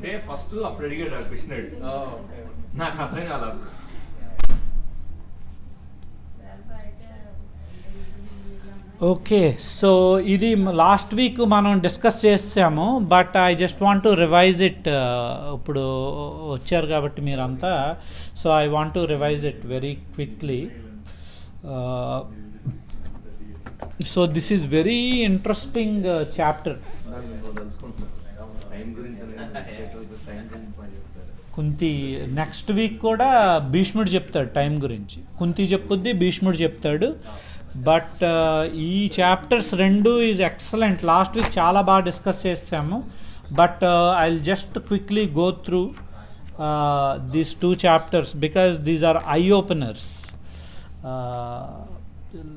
అంటే ఫస్ట్ అప్పుడు అడిగాడు కృష్ణుడు, నాకు అర్థం కాలేదు. ఓకే, సో ఇది లాస్ట్ వీక్ మనం డిస్కస్ చేసాము, but I just want to revise it. ఇప్పుడు వచ్చారు కాబట్టి మీరంతా, so I want to revise it very quickly. So this is very interesting chapter. Kunti next week కూడా భీష్ముడు చెప్తాడు టైం గురించి. కుంతి చెప్పుద్ది, భీష్ముడు చెప్తాడు. బట్ ఈ చాప్టర్స్ రెండు ఈజ్ ఎక్సలెంట్. లాస్ట్ వీక్ చాలా బాగా డిస్కస్ చేసాము, but I will just quickly go through these two chapters because these are eye openers.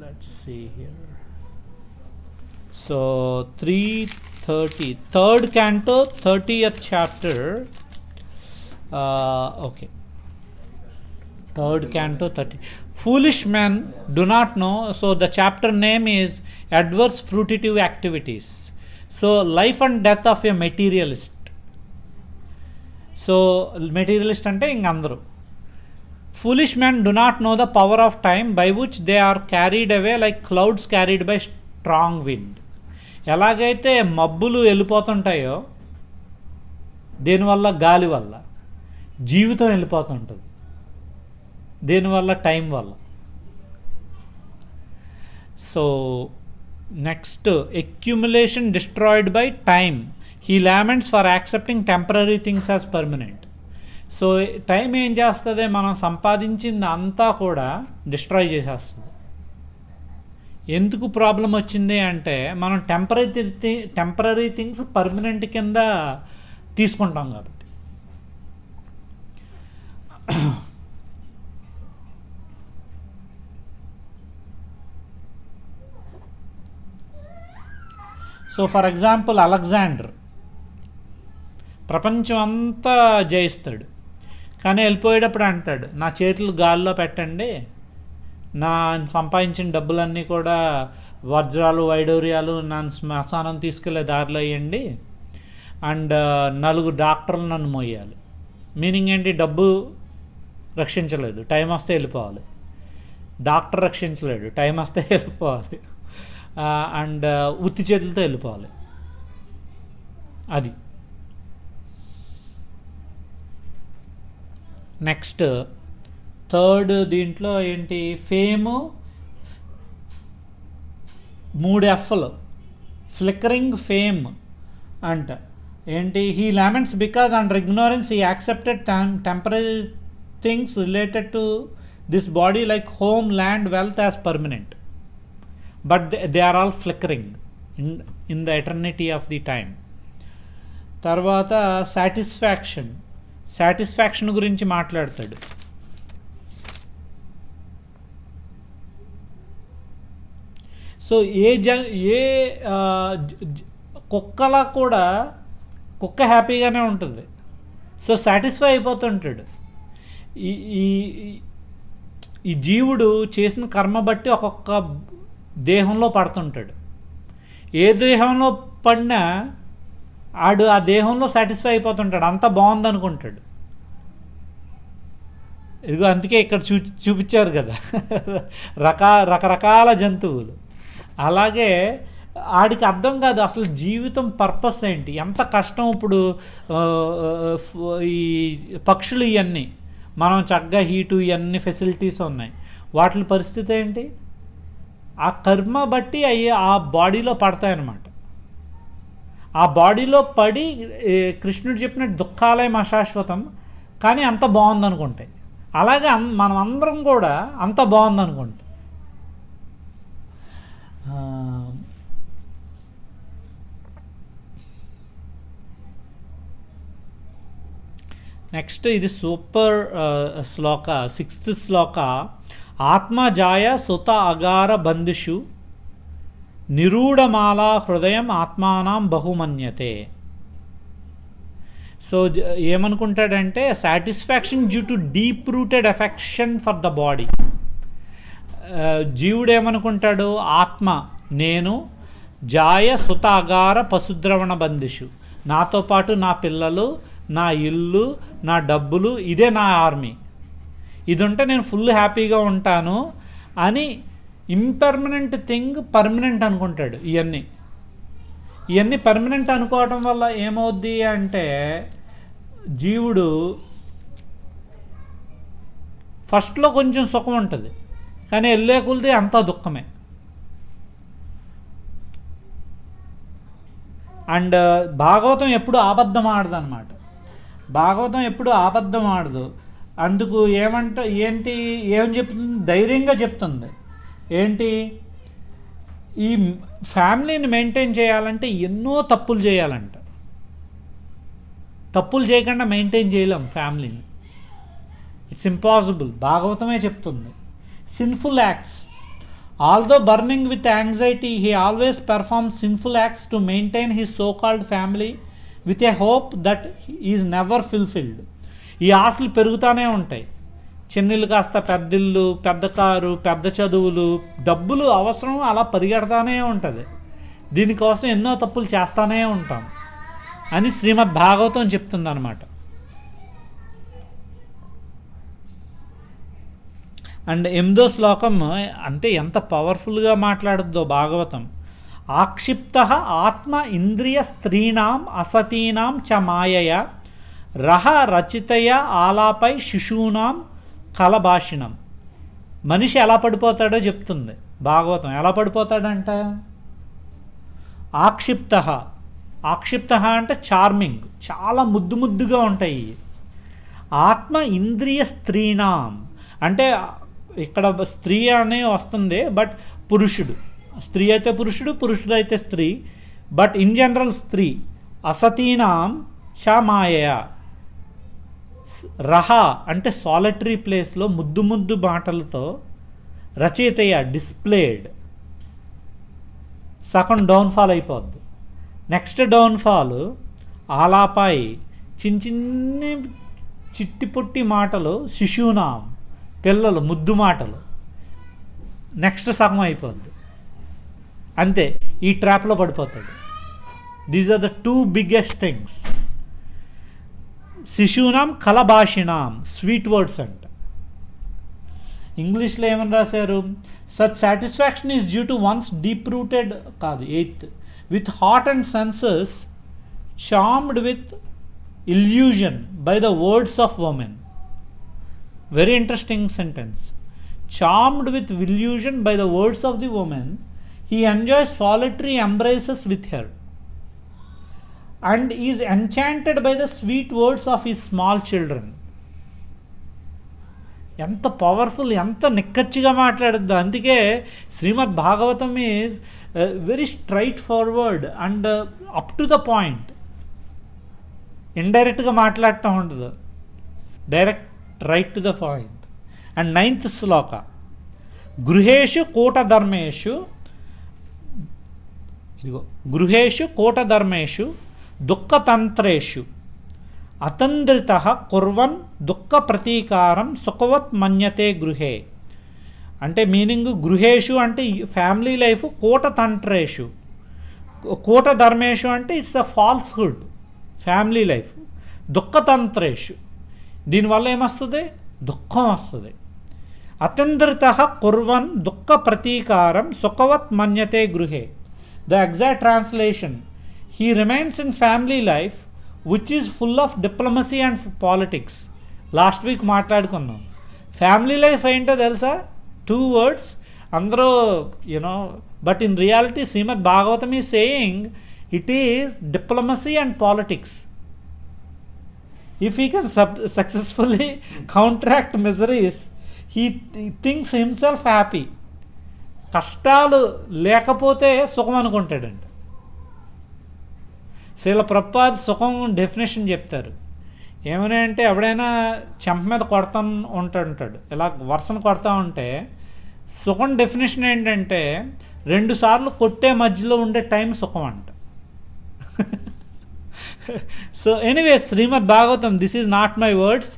Let's see here. So 3:30 third canto 30th chapter. Okay, third canto 30. Foolish men do not know. So the chapter name is Adverse Fruitive Activities. So life and death of a materialist. So materialist ante inga andaru. Foolish men do not know the power of time by which they are carried away like clouds carried by strong wind. ఎలాగైతే మబ్బులు వెళ్ళిపోతుంటాయో దేనివల్ల, గాలి వల్ల, జీవితం వెళ్ళిపోతుంటుంది దేనివల్ల, time వల్ల. So next, accumulation destroyed by time. He లామెంట్స్ for accepting temporary things as permanent. So time ఏం చేస్తుంది, మనం సంపాదించింది అంతా కూడా డిస్ట్రాయ్ చేసేస్తుంది. ఎందుకు ప్రాబ్లం వచ్చింది అంటే మనం టెంపరీ థింగ్స్ పర్మనెంట్ కింద తీసుకుంటాం కాబట్టి. సో ఫర్ ఎగ్జాంపుల్ అలెగ్జాండర్ ప్రపంచం అంతా జయిస్తాడు, కానీ వెళ్ళిపోయేటప్పుడు అంటాడు, నా చేతులు గాల్లో పెట్టండి, నా సంపాదించిన డబ్బులన్నీ కూడా వజ్రాలు వైడూర్యాలు నన్ను శ్మశానం తీసుకెళ్ళే దారిలో వేయండి, అండ్ 4 డాక్టర్లు నన్ను మోయాలి. మీనింగ్ ఏంటి, డబ్బు రక్షించలేదు, టైం వస్తే వెళ్ళిపోవాలి. డాక్టర్ రక్షించలేడు, టైం వస్తే వెళ్ళిపోవాలి. అండ్ ఉత్తి చేతులతో వెళ్ళిపోవాలి. అది నెక్స్ట్ థర్డ్. దీంట్లో ఏంటి, ఫేము 3 F'లు. ఫ్లిక్కరింగ్ ఫేమ్ అంట ఏంటి, he లామెంట్స్ because under ignorance he accepted temporary things related to this body like home, land, wealth as permanent, but they are all flickering in the eternity of the time. తర్వాత satisfaction గురించి మాట్లాడతాడు. So కుక్కలా కూడా కుక్క హ్యాపీగానే ఉంటుంది, so satisfy అయిపోతుంటాడు. ఈ జీవుడు చేసిన కర్మ బట్టి ఒక్కొక్క దేహంలో పడుతుంటాడు. ఏ దేహంలో పడినా ఆడు ఆ దేహంలో సాటిస్ఫై అయిపోతుంటాడు, అంత బాగుంది అనుకుంటాడు. ఇదిగో అందుకే ఇక్కడ చూపించారు కదా రకరకాల జంతువులు. అలాగే ఆడికి అర్థం కాదు అసలు జీవితం పర్పస్ ఏంటి, ఎంత కష్టం. ఇప్పుడు ఈ పక్షులు ఇవన్నీ మనం చక్కగా హీటు ఇవన్నీ ఫెసిలిటీస్ ఉన్నాయి, వాటి పరిస్థితి ఏంటి, ఆ కర్మ బట్టి అయ్యి ఆ బాడీలో పడతాయన్నమాట. ఆ బాడీలో పడి కృష్ణుడు చెప్పినట్టు దుఃఖాలయం అశాశ్వతం, కానీ అంత బాగుందనుకుంటాయి. అలాగే మనం అందరం కూడా అంత బాగుందనుకుంటాం. నెక్స్ట్ ఇది సూపర్ శ్లోక, 6th శ్లోక. ఆత్మజాయ సుత అగార బందిషు నిరూఢమాలా హృదయం ఆత్మానం బహుమన్యతే. సో ఏమనుకుంటాడంటే satisfaction due to deep rooted affection for the body. జీవుడు ఏమనుకుంటాడు, ఆత్మ నేను, జాయ సుత అగార పశుద్రవణ బందిషు, నాతో పాటు నా పిల్లలు, నా ఇల్లు, నా డబ్బులు, ఇదే నా ఆర్మీ, ఇది ఉంటే నేను ఫుల్ హ్యాపీగా ఉంటాను అని ఇంపర్మనెంట్ థింగ్ పర్మనెంట్ అనుకుంటాడు. ఇవన్నీ పర్మనెంట్ అనుకోవటం వల్ల ఏమవుద్ది అంటే జీవుడు ఫస్ట్లో కొంచెం సుఖం ఉంటుంది, కానీ వెళ్ళే కొలిది అంతా దుఃఖమే. అండ్ భాగవతం ఎప్పుడు అబద్ధం ఆడదు అనమాట. భాగవతం ఎప్పుడు అబద్ధం ఆడదు. అందుకు ఏం చెప్తుంది, ధైర్యంగా చెప్తుంది. ఏంటి, ఈ ఫ్యామిలీని మెయింటైన్ చేయాలంటే ఎన్నో తప్పులు చేయాలంట. తప్పులు చేయకుండా మెయింటైన్ చేయలేం ఫ్యామిలీని, ఇట్స్ ఇంపాసిబుల్. భాగవతమే చెప్తుంది. Sinful acts, although burning with anxiety, he always performs sinful acts to maintain his so called family with a hope that is never fulfilled. ఈ ఆశలు పెరుగుతూనే ఉంటాయి. చిన్నిల్లు కాస్త పెద్దిల్లు, పెద్ద కారు, పెద్ద చదువులు, డబ్బులు అవసరం అలా పరిగెడతానే ఉంటుంది. దీనికోసం ఎన్నో తప్పులు చేస్తూనే ఉంటాం అని శ్రీమద్ భాగవతం చెప్తుంది అన్నమాట. అండ్ 8వ శ్లోకం అంటే ఎంత పవర్ఫుల్గా మాట్లాడుద్దో భాగవతం. ఆక్షిప్త ఆత్మ ఇంద్రియ స్త్రీణాం అసతీనాం చ మాయయ రహ రచితయ ఆలాపై శిశూనాం కలభాషిణం. మనిషి ఎలా పడిపోతాడో చెప్తుంది భాగవతం. ఎలా పడిపోతాడంట, ఆక్షిప్త అంటే చార్మింగ్, చాలా ముద్దుగా ఉంటాయి. ఆత్మ ఇంద్రియ స్త్రీణాం అంటే ఇక్కడ స్త్రీ అనే వస్తుంది, బట్ పురుషుడు, స్త్రీ అయితే పురుషుడు, పురుషుడు అయితే స్త్రీ, బట్ ఇన్ జనరల్ స్త్రీ. అసతీనాం చ మాయయ, రహ అంటే సాలిటరీ ప్లేస్లో ముద్దు మాటలతో, రచయితయ డిస్ప్లేడ్, సగం డౌన్ఫాల్ అయిపోద్ది. నెక్స్ట్ డౌన్ఫాల్ ఆలాపాయి, చిన్ని చిట్టి పొట్టి మాటలు, శిశూనాం పిల్లలు, ముద్దు మాటలు, నెక్స్ట్ సగం అయిపోద్ది. అంతే, ఈ ట్రాప్లో పడిపోతాడు. These are the 2 biggest things. శిశూనాం కలభాషిణాం, స్వీట్ వర్డ్స్ అంట. ఇంగ్లీష్లో ఏమని రాశారు, such satisfaction is due to one's deep rooted, కాదు 8th, with heart and senses charmed with illusion by the words of women. Very interesting sentence. Charmed with illusion by the words of the woman, he enjoys solitary embraces with her and is enchanted by the sweet words of his small children. ఎంత powerful, ఎంత నిక్కచ్చిగా మాట్లాడద్దు. అందుకే Shrimad Bhagavatam is very straightforward and up to the point. ఇండైరెక్ట్గా మాట్లాడటం ఉండదు, direct right to the point. And 9th శ్లోక, గృహేషు కూటధర్మేషు, ఇదిగో గృహేషు కూటధర్మేషు దుఃఖతంత్రేషు అతంద్రిత కుర్వన్ దుఃఖ ప్రతీకారం సుఖవత్ మన్యతే గృహే. అంటే మీనింగ్, గృహేషు అంటే ఫ్యామిలీ లైఫ్, కూటతంత్రేషు, కూటధర్మేషు అంటే it's a falsehood family life, దుఃఖతంత్రేషు దీనివల్ల ఏమొస్తుంది, దుఃఖం వస్తుంది. అతంద్రిత కుర్వన్ దుఃఖ ప్రతీకారం సుఖవత్ మన్యతే గృహే. The exact translation, he remains in family life which is full of diplomacy and politics. Last week మాట్లాడుకున్నాం. ఫ్యామిలీ లైఫ్ ఏంటో తెలుసా, 2 words. అందరూ you know, but in reality Shrimad Bhagavatam is saying it is diplomacy and politics. If he can successfully counteract miseries, he thinks himself happy. కష్టాలు లేకపోతే సుఖం అనుకుంటాడండి. శ్రీల ప్రభుపాద్ సుఖం definition చెప్తారు. ఏమని అంటే, ఎవడైనా చెంప మీద కొడతా ఉంటాడు, ఇలా వరుసను కొడతా ఉంటే సుఖం డెఫినేషన్ ఏంటంటే 2 సార్లు కొట్టే మధ్యలో ఉండే టైం సుఖం అంట. So anyway, Srimad Bhagavatam, this is not my words,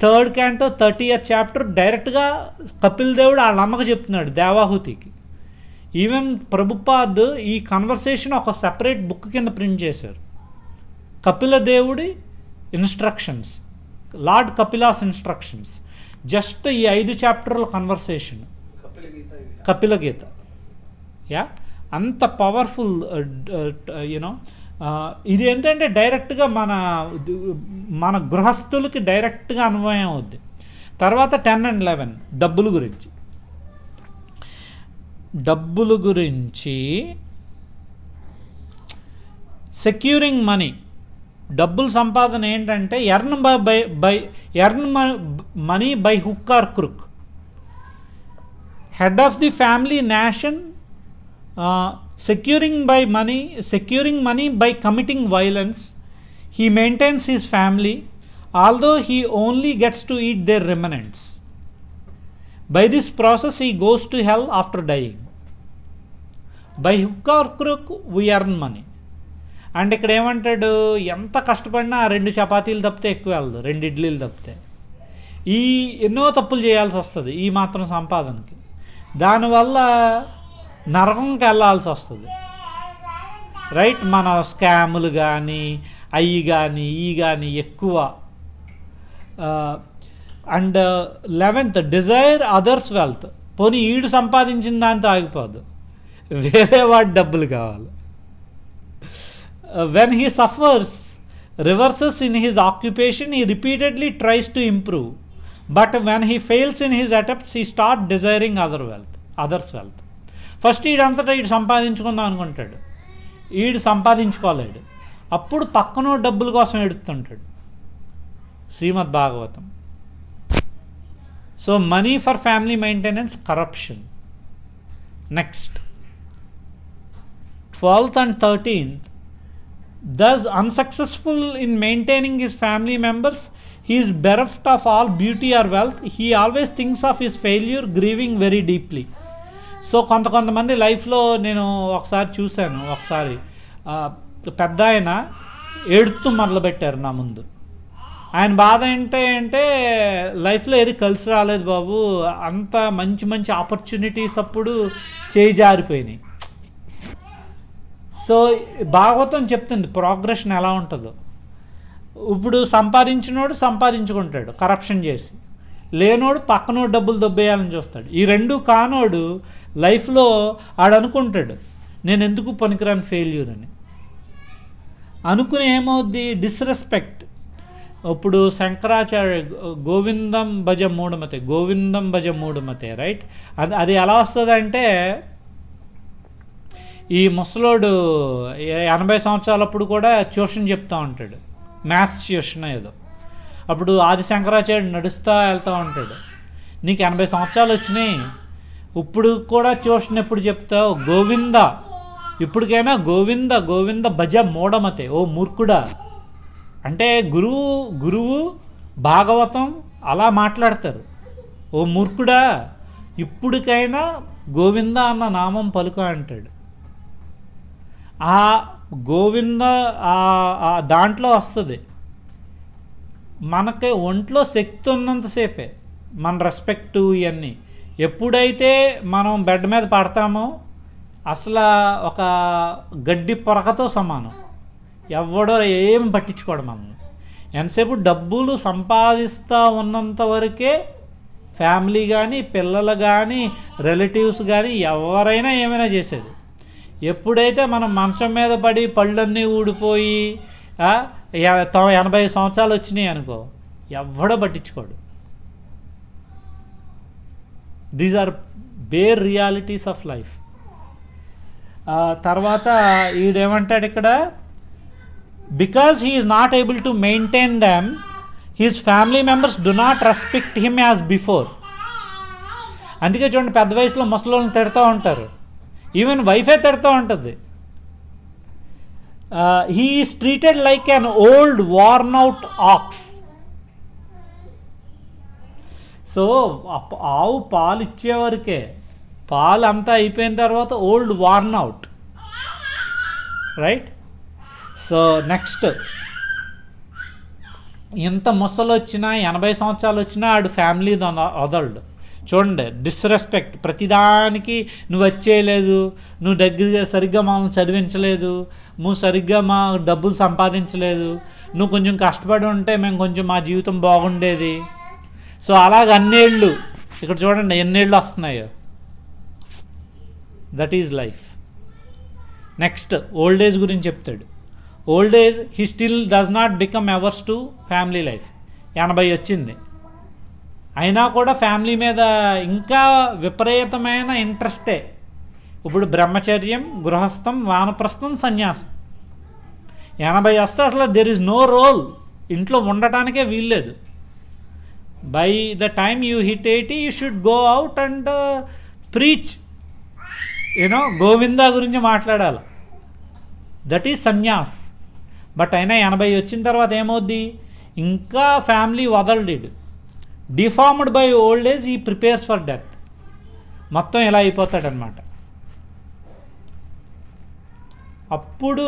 3rd canto 30th chapter డైరెక్ట్గా కపిల్ దేవుడు వాళ్ళ అమ్మకు చెప్తున్నాడు, దేవాహుతికి. ఈవెన్ ప్రభుపాద్ ఈ కన్వర్సేషన్ ఒక సెపరేట్ బుక్ కింద ప్రింట్ చేశారు. కపిల దేవుడి ఇన్స్ట్రక్షన్స్, లార్డ్ కపిలాస్ ఇన్స్ట్రక్షన్స్, జస్ట్ ఈ 5 చాప్టర్ల కన్వర్సేషన్, కపిల గీత. యా, అంత పవర్ఫుల్ యూనో. ఇది ఏంటంటే డైరెక్ట్గా మన గృహస్థులకి డైరెక్ట్గా అన్వయం అవుద్ది. తర్వాత 10 and 11 డబ్బుల గురించి సెక్యూరింగ్ మనీ, డబ్బుల సంపాదన ఏంటంటే earn money by hook are క్రుక్. Head of the family nation securing money by committing violence. He maintains his family, although he only gets to eat their remnants. By this process he goes to hell after dying. By hook or crook we earn money. And ఇక్కడ ఏమంటాడు, ఎంత కష్టపడినా 2 చపాతీలు తప్పితే ఎక్కువ వెళ్ళదు, 2 ఇడ్లీలు తప్పితే. ఎన్నో తప్పులు చేయాల్సి వస్తుంది ఈ మాత్రం సంపాదనకి. దానివల్ల నరకంకి వెళ్ళాల్సి వస్తుంది, రైట్? మన స్కాములు కానీ అవి కానీ ఎక్కువ. And 11th desire others wealth. పోనీ ఈడు సంపాదించిన దాంతో ఆగిపోదు, వేరే వాడి డబ్బులు కావాలి. When he suffers reverses in his occupation he repeatedly tries to improve, but when he fails in his attempts he start desiring others wealth. First ఈడంతటా సంపాదించుకుందాం అనుకుంటాడు, సంపాదించుకోలేడు, అప్పుడు పక్కనో డబ్బుల కోసం ఎడుతుంటాడు. Shrimad Bhagavatam. So money for family maintenance, corruption. Next 12th and 13th, thus unsuccessful in maintaining his family members, he is bereft of all beauty or wealth. He always thinks of his failure, grieving very deeply. So కొంతమంది లైఫ్లో నేను ఒకసారి చూశాను, పెద్ద ఆయన ఏడుతూ మొదలుపెట్టారు నా ముందు. ఆయన బాధ ఏంటంటే లైఫ్లో ఏది కలిసి రాలేదు బాబు, అంత మంచి ఆపర్చునిటీస్ అప్పుడు చేయి జారిపోయినాయి. సో భాగవతం చెప్తుంది ప్రోగ్రెషన్ ఎలా ఉంటుందో. ఇప్పుడు సంపాదించుకుంటాడు కరప్షన్ చేసి, లేనోడు పక్కనోడు డబ్బులు దొబ్బేయాలని చూస్తాడు. ఈ 2 కానోడు లైఫ్లో ఆడనుకుంటాడు నేను ఎందుకు పనికిరాని ఫెయిల్యూర్ అని. అనుకుని ఏమవుద్ది, డిస్రెస్పెక్ట్. ఇప్పుడు శంకరాచార్య గోవిందం భజ మూఢమతే, రైట్? అది ఎలా వస్తుందంటే, ఈ ముసలోడు 80 సంవత్సరాలప్పుడు కూడా ట్యూషన్ చెప్తూ ఉంటాడు, మ్యాథ్స్ ట్యూషన్ ఏదో. అప్పుడు ఆది శంకరాచార్యుడు నడుస్తూ వెళ్తూ ఉంటాడు, నీకు 80 సంవత్సరాలు వచ్చినాయి, ఇప్పుడు కూడా ట్యూషన్ ఎప్పుడు చెప్తావు? గోవింద, ఇప్పటికైనా గోవింద భజ మూఢమతే, ఓ మూర్ఖుడా. అంటే గురువు భాగవతం అలా మాట్లాడతారు, ఓ మూర్ఖుడా ఇప్పటికైనా గోవింద అన్న నామం పలుక అంటాడు. ఆ గోవింద దాంట్లో వస్తుంది, మనకి ఒంట్లో శక్తి ఉన్నంతసేపే మన రెస్పెక్టు ఇవన్నీ. ఎప్పుడైతే మనం బెడ్ మీద పడతామో అసలు ఒక గడ్డి పొరకతో సమానం, ఎవడో ఏం పట్టించుకోడు మనల్ని. ఎంతసేపు డబ్బులు సంపాదిస్తూ ఉన్నంత వరకే ఫ్యామిలీ కానీ పిల్లలు కానీ రిలేటివ్స్ కానీ ఎవరైనా ఏమైనా చేసేది. ఎప్పుడైతే మనం మంచం మీద పడి పళ్ళన్నీ ఊడిపోయి 80 సంవత్సరాలు వచ్చినాయి అనుకో, ఎవడో పట్టించుకోడు. These are bare realities of life. తర్వాత ఈడేమంటాడు ఇక్కడ, because he is not able to maintain them his family members do not respect him as before. అందుకే చూడండి, పెద్ద వయసులో ముసలోళ్ళని తిడుతూ ఉంటారు, ఈవెన్ వైఫే తిడుతూ ఉంటుంది. He is treated like an old worn out ox. So ఆవు పాలు ఇచ్చేవరకే, పాలు అంతా అయిపోయిన తర్వాత old worn out, right? So next, ఎంత ముసలు వచ్చినా 80 సంవత్సరాలు వచ్చినా ఆడు ఫ్యామిలీ వదలడు. చూడండి, డిస్రెస్పెక్ట్. ప్రతిదానికి నువ్వు వచ్చేయలేదు, నువ్వు సరిగ్గా మమ్మల్ని చదివించలేదు, నువ్వు సరిగ్గా మా డబ్బులు సంపాదించలేదు, నువ్వు కొంచెం కష్టపడి ఉంటే మేము కొంచెం మా జీవితం బాగుండేది. సో అలాగ అన్నేళ్ళు ఇక్కడ చూడండి ఎన్నేళ్ళు వస్తున్నాయో. That is life. Next old age గురించి చెప్తాడు. Old age he still does not become ఎవర్స్ to family life. 80 వచ్చింది అయినా కూడా ఫ్యామిలీ మీద ఇంకా విపరీతమైన ఇంట్రెస్టే. ఇప్పుడు బ్రహ్మచర్యం, గృహస్థం, వానప్రస్థం, సన్యాసం. 80 వస్తే అసలు దెర్ ఈజ్ నో రోల్, ఇంట్లో ఉండటానికే వీల్లేదు. By the time you hit 80 you should go out and preach, Govinda గురించి మాట్లాడాలి. That is sanyas. బట్ అయినా 80 వచ్చిన తర్వాత ఏమవుద్ది, ఇంకా ఫ్యామిలీ వదలడు. Deformed by old age he prepares for death. మొత్తం ఇలా అయిపోతాడనమాట. అప్పుడు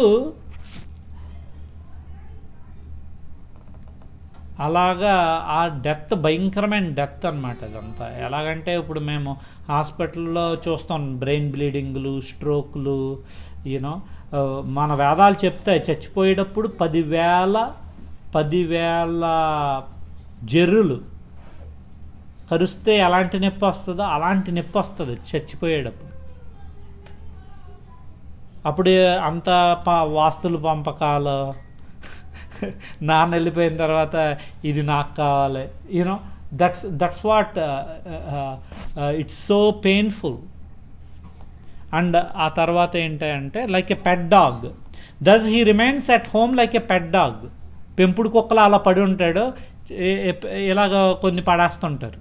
అలాగా ఆ డెత్ భయంకరమైన డెత్ అనమాట అదంతా. ఎలాగంటే ఇప్పుడు మేము హాస్పిటల్లో చూస్తాం బ్రెయిన్ బ్లీడింగ్లు, స్ట్రోక్లు. మన వేదాలు చెప్తాయి చచ్చిపోయేటప్పుడు 10,000 జర్రులు కరుస్తే ఎలాంటి నొప్పి వస్తుందో అలాంటి నొప్పి వస్తుంది చచ్చిపోయేటప్పుడు. అప్పుడు అంత వాస్తులు పంపకాలు, నాన్న వెళ్ళిపోయిన తర్వాత ఇది నాకు కావాలి. That's what it's so painful. And ఆ తర్వాత ఏంటంటే like a pet dog, thus he remains at home like a pet dog. పెంపుడు కుక్కలు అలా పడి ఉంటాడు, ఇలాగ కొన్ని పడేస్తుంటారు.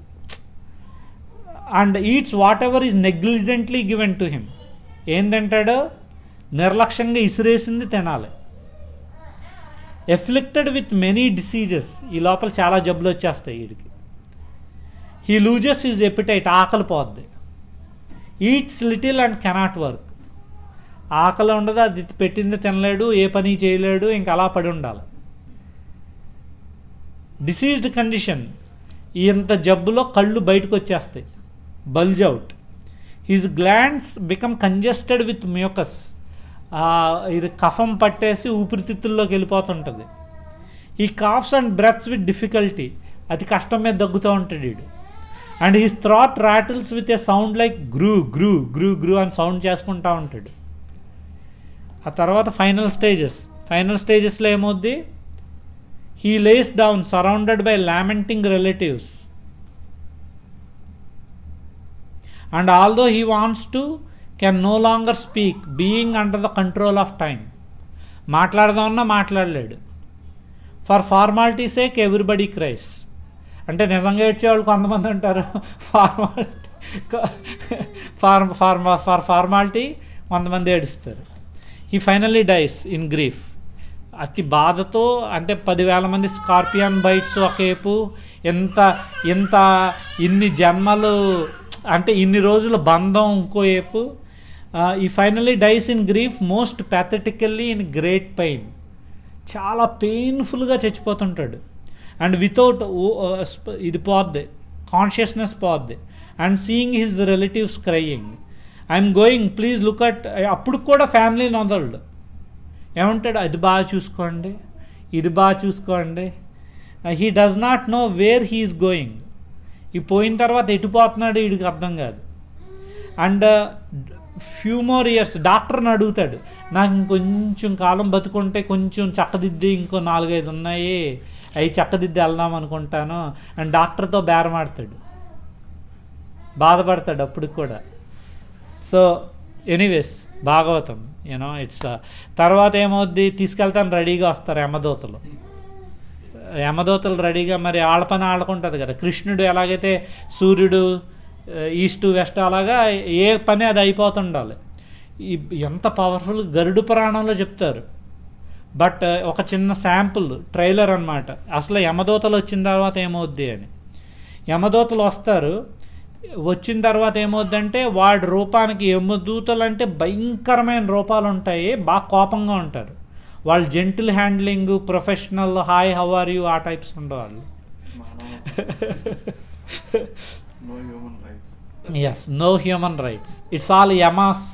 And eats whatever is negligently given to him. ఏంటంటాడు, నిర్లక్ష్యంగా ఇసిరేసింది తినాలి. ఎఫ్లిక్టెడ్ విత్ మెనీ డిసీజెస్, ఈ లోపల చాలా జబ్బులు వచ్చేస్తాయి వీడికి. హీ లూజెస్ హిజ్ ఎపిటైట్, ఆకలి పోద్ది. Eats little and cannot work, ఆకలి ఉండదు, అది పెట్టింది తినలేడు, ఏ పని చేయలేడు, ఇంకా అలా పడి ఉండాలి. డిసీజ్డ్ కండిషన్, ఇంత జబ్బులో కళ్ళు బయటకు వచ్చేస్తాయి, bulge out. His glands become congested with mucus, ఇది కఫం పట్టేసి ఊపిరితిత్తుల్లోకి వెళ్ళిపోతుంటుంది. He coughs and breathes with difficulty, అతి కష్టం మీద దగ్గుతూ ఉంటాడు వీడు. And his throat rattles with a sound like గ్రూ గ్రూ గ్రూ గ్రూ అని సౌండ్ చేసుకుంటూ ఉంటాడు. ఆ తర్వాత ఫైనల్ స్టేజెస్లో ఏమవుద్ది, he lays down surrounded by lamenting relatives. And although he wants to can no longer speak, being under the control of time. మాట్లాడదామన్నా మాట్లాడలేడు. For formality sake everybody cries, అంటే నిజంగా ఏడ్చేవాళ్ళు కొంతమంది ఉంటారు, ఫర్ ఫార్మాలిటీ కొంతమంది ఏడుస్తారు. He finally dies in grief, అతి బాధతో. అంటే 10,000 మంది స్కార్పియన్ బైట్స్ ఒకేపు, ఇన్ని జన్మలు, అంటే ఇన్ని రోజుల బంధం ఇంకోవైపు. He finally dies in grief most pathetically in great pain, చాలా పెయిన్ఫుల్గా చచ్చిపోతుంటాడు. అండ్ వితౌట్ ఇది పోద్ది, కాన్షియస్నెస్ పోద్ది. And seeing his relatives crying, I'm going please look at. అప్పుడు కూడా ఫ్యామిలీని వదలడు. ఏమంటాడు, అది బాగా చూసుకోండి, ఇది బాగా చూసుకోండి. He does not know where he is going. ఈ పోయిన తర్వాత ఎటు పోతున్నాడు వీడికి అర్థం కాదు. అండ్ ఫ్యూ మోర్ ఇయర్స్ డాక్టర్ని అడుగుతాడు, నాకు ఇంకొంచెం కాలం బతుకుంటే కొంచెం చక్కదిద్ది, ఇంకో 4-5 ఉన్నాయి, అవి చక్కదిద్ది వెళ్దాం అనుకుంటాను. అండ్ డాక్టర్తో బేరమాడతాడు, బాధపడతాడు అప్పుడు కూడా. So anyways Bhagavatam it's. తర్వాత ఏమవుద్ది, తీసుకెళ్తాను రెడీగా వస్తారు యమదూతలు రెడీగా. మరి ఆళ్ళ పని ఆడుకుంటుంది కదా. కృష్ణుడు ఎలాగైతే సూర్యుడు ఈస్ట్ వెస్ట్, అలాగా ఏ పని అది అయిపోతుండాలి. ఎంత పవర్ఫుల్ గరుడు పురాణంలో చెప్తారు. బట్ ఒక చిన్న శాంపుల్ ట్రైలర్ అనమాట, అసలు యమదూతలు వచ్చిన తర్వాత ఏమవుద్ది అని. యమదూతలు వస్తారు, వచ్చిన తర్వాత ఏమవుద్దంటే వాడి రూపానికి, యమదూతలు అంటే భయంకరమైన రూపాలు ఉంటాయి, బాగా కోపంగా ఉంటారు వాళ్ళు. Gentle handling, professional, hi how are you, ఆ టైప్స్ ఉండేవాళ్ళు. Yes, no human rights, it's all Yama's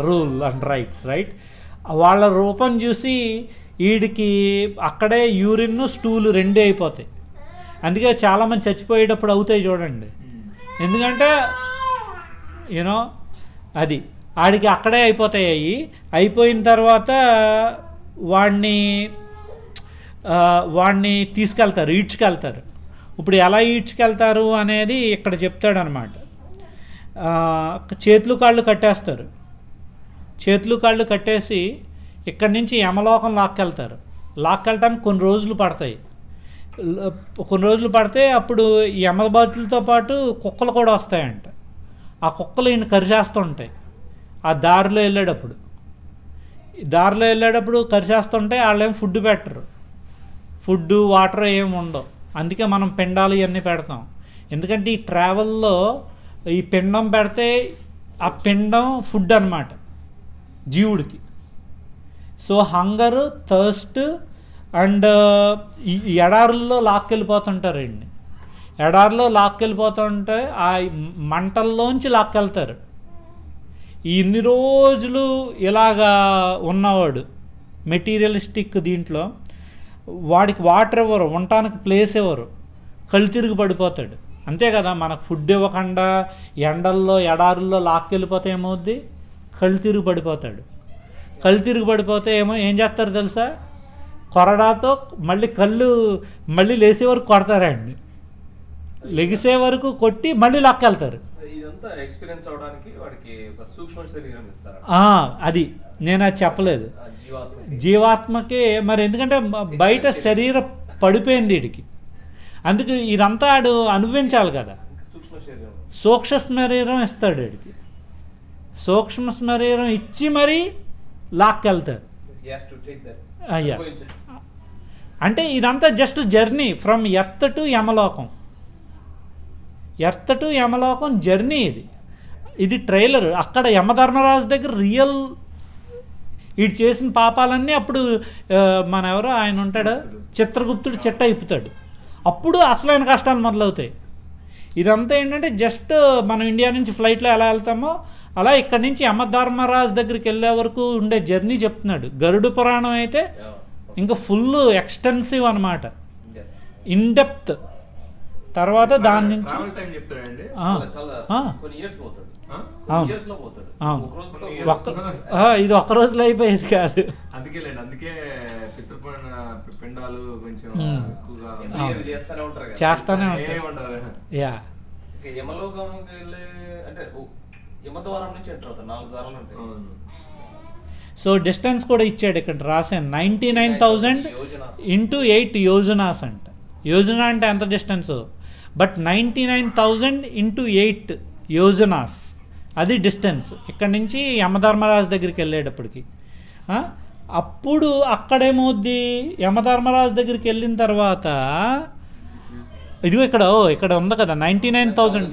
rule and rights, right. వాళ్ళ రూపం చూసి వీడికి అక్కడే యూరిన్ స్టూలు రెండే అయిపోతాయి. అందుకే చాలామంది చచ్చిపోయేటప్పుడు అవుతాయి చూడండి. ఎందుకంటే యూనో అది ఆడికి అక్కడే అయిపోతాయి. అయిపోయిన తర్వాత వాడిని తీసుకెళ్తారు, ఈడ్చుకెళ్తారు. ఇప్పుడు ఎలా ఈడ్చుకెళ్తారు అనేది ఇక్కడ చెప్తాడనమాట. చేతులు కాళ్ళు కట్టేస్తారు. చేతులు కాళ్ళు కట్టేసి ఇక్కడి నుంచి యమలోకం లాక్కెళ్ళటానికి కొన్ని రోజులు పడతాయి. అప్పుడు యమబాతులతో పాటు కుక్కలు కూడా వస్తాయంట. ఆ కుక్కలు ఈయన కరిచేస్తుంటాయి. ఆ దారిలో వెళ్ళేటప్పుడు కరిచేస్తుంటాయి. వాళ్ళేం ఫుడ్ పెట్టరు, ఫుడ్ వాటర్ ఏమి ఉండవు. అందుకే మనం పిండాలు ఇవన్నీ పెడతాం. ఎందుకంటే ఈ ట్రావెల్లో ఈ పిండం పెడితే ఆ పిండం ఫుడ్ అన్నమాట జీవుడికి. సో హంగర్, థర్స్ట్ అండ్ ఈ ఎడారుల్లో లాక్కెళ్ళిపోతుంటారండి. ఎడారిలో లాక్కెళ్ళిపోతుంటే ఆ మంటల్లోంచి లాక్కెళ్తారు. ఇన్ని రోజులు ఇలాగా ఉన్నవాడు మెటీరియలిస్టిక్ దీంట్లో వాడికి వాటర్ ఇవ్వరు, ఉండటానికి ప్లేస్ ఇవ్వరు, కళ్ళు తిరిగి పడిపోతాడు. అంతే కదా, మనకు ఫుడ్ ఇవ్వకుండా ఎండల్లో ఎడారుల్లో లాక్కెళ్ళిపోతే ఏమవుద్ది? కళ్ళు తిరిగి పడిపోతాడు. కళ్ళు తిరిగి పడిపోతే ఏం చేస్తారు తెలుసా? కొరడాతో మళ్ళీ లేసే వరకు కొడతారండి. లెగిసే వరకు కొట్టి మళ్ళీ లాక్కెళ్తారు. అది నేను అది చెప్పలేదు. జీవాత్మకే మరి, ఎందుకంటే బయట శరీరం పడిపోయింది వీడికి. అందుకు ఇదంతా ఆడు అనుభవించాలి కదా. సూక్ష్మ శరీరం ఇస్తాడు వీడికి. సూక్ష్మ శరీరం ఇచ్చి మరీ లాక్కెళ్తారు. అంటే ఇదంతా just journey from earth to Yamalokam. Earth to Yamalokam journey ఇది ట్రైలర్. అక్కడ యమధర్మరాజు దగ్గర రియల్ వీడు చేసిన పాపాలన్నీ అప్పుడు మన ఎవరో ఆయన ఉంటాడు, చిత్రగుప్తుడు చిట్ట ఇప్పుతాడు. అప్పుడు అసలైన కష్టాలు మొదలవుతాయి. ఇదంతా ఏంటంటే జస్ట్ మనం ఇండియా నుంచి ఫ్లైట్లో ఎలా వెళ్తామో అలా ఇక్కడి నుంచి యమధర్మరాజు దగ్గరికి వెళ్ళే వరకు ఉండే జర్నీ చెప్తున్నాడు. గరుడ పురాణం అయితే ఇంకా ఫుల్ ఎక్స్టెన్సివ్ అనమాట, ఇన్ డెప్త్. తర్వాత దాని నుంచి ఇది ఒక్క రోజులో అయిపోయేది కాదు. చేస్తానే ఉంటారు. యా, సో డిస్టెన్స్ కూడా ఇచ్చాడు ఇక్కడ రాశాను. 99,000 × 8 యోజనాస్ అంట. యోజన అంటే ఎంత డిస్టెన్స్, బట్ 99,000 × 8 యోజనాస్ అది డిస్టెన్స్ ఇక్కడి నుంచి యమధర్మరాజు దగ్గరికి వెళ్ళేటప్పటికి. అప్పుడు అక్కడేమవుద్ది, యమధర్మరాజు దగ్గరికి వెళ్ళిన తర్వాత ఇదిగో ఇక్కడ ఉంది కదా 99,000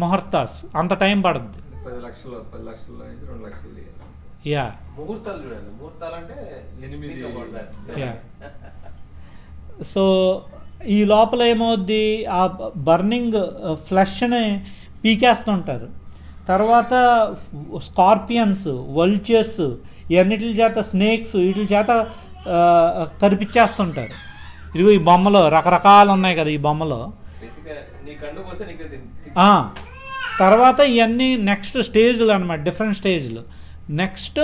ముహూర్తాస్, అంత టైం పడుద్ది. 10 లక్షలు 2 లక్షలు. యా, సో ఈ లోపల ఏమవుద్ది, ఆ బర్నింగ్ ఫ్లష్ని పీకేస్తుంటారు. తర్వాత స్కార్పియన్స్, వల్చర్స్, ఇవన్నిటి చేత, స్నేక్స్, వీటి చేత కరిపించేస్తుంటారు. ఇదిగో ఈ బొమ్మలో రకరకాలు ఉన్నాయి కదా ఈ బొమ్మలో. తర్వాత ఇవన్నీ నెక్స్ట్ స్టేజ్లు అనమాట, డిఫరెంట్ స్టేజ్లు. నెక్స్ట్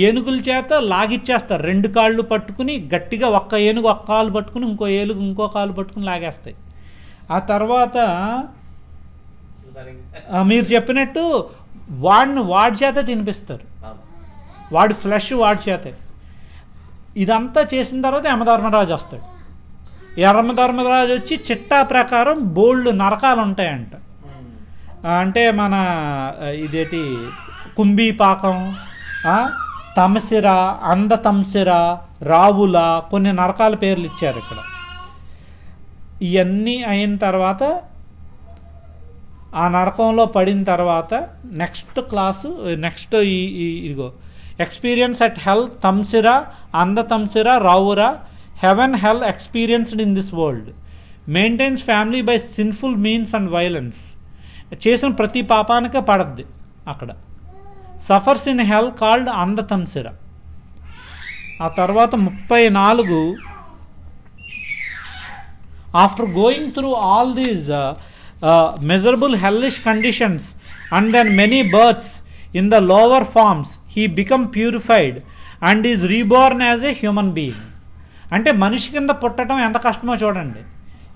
ఏనుగుల చేత లాగిచ్చేస్తారు. 2 కాళ్ళు పట్టుకుని గట్టిగా, ఒక్క ఏనుగు ఒక్క కాలు పట్టుకుని ఇంకో ఏనుగు ఇంకో కాలు పట్టుకుని లాగేస్తాయి. ఆ తర్వాత మీరు చెప్పినట్టు వాడి చేత తినిపిస్తారు, వాడి ఫ్లెష్ వాడి చేతే. ఇదంతా చేసిన తర్వాత యమధర్మరాజు వస్తాడు. యమధర్మరాజు వచ్చి చిట్టా ప్రకారం బోల్డ్ నరకాలు ఉంటాయంట. అంటే మన ఇదేంటి కుంభీపాకం, తమసిర, అందతంసిర, రావుల, కొన్ని నరకాల పేర్లు ఇచ్చారు ఇక్కడ. ఇవన్నీ అయిన తర్వాత ఆ నరకంలో పడిన తర్వాత నెక్స్ట్ క్లాసు, నెక్స్ట్ ఇదిగో experience at hell, Tamisra, Andhatamisra, రావురా, heaven, hell experienced in this world, maintains family by sinful means and violence. చేసిన ప్రతి పాపానికే పడద్ది అక్కడ. Suffers in hell called Andhatamisra. ఆ తర్వాత 34, after going through all these miserable hellish conditions and then many births in the lower forms, he become purified and is reborn as a human being. అంటే మనిషి కింద పుట్టడం ఎంత కష్టమో చూడండి.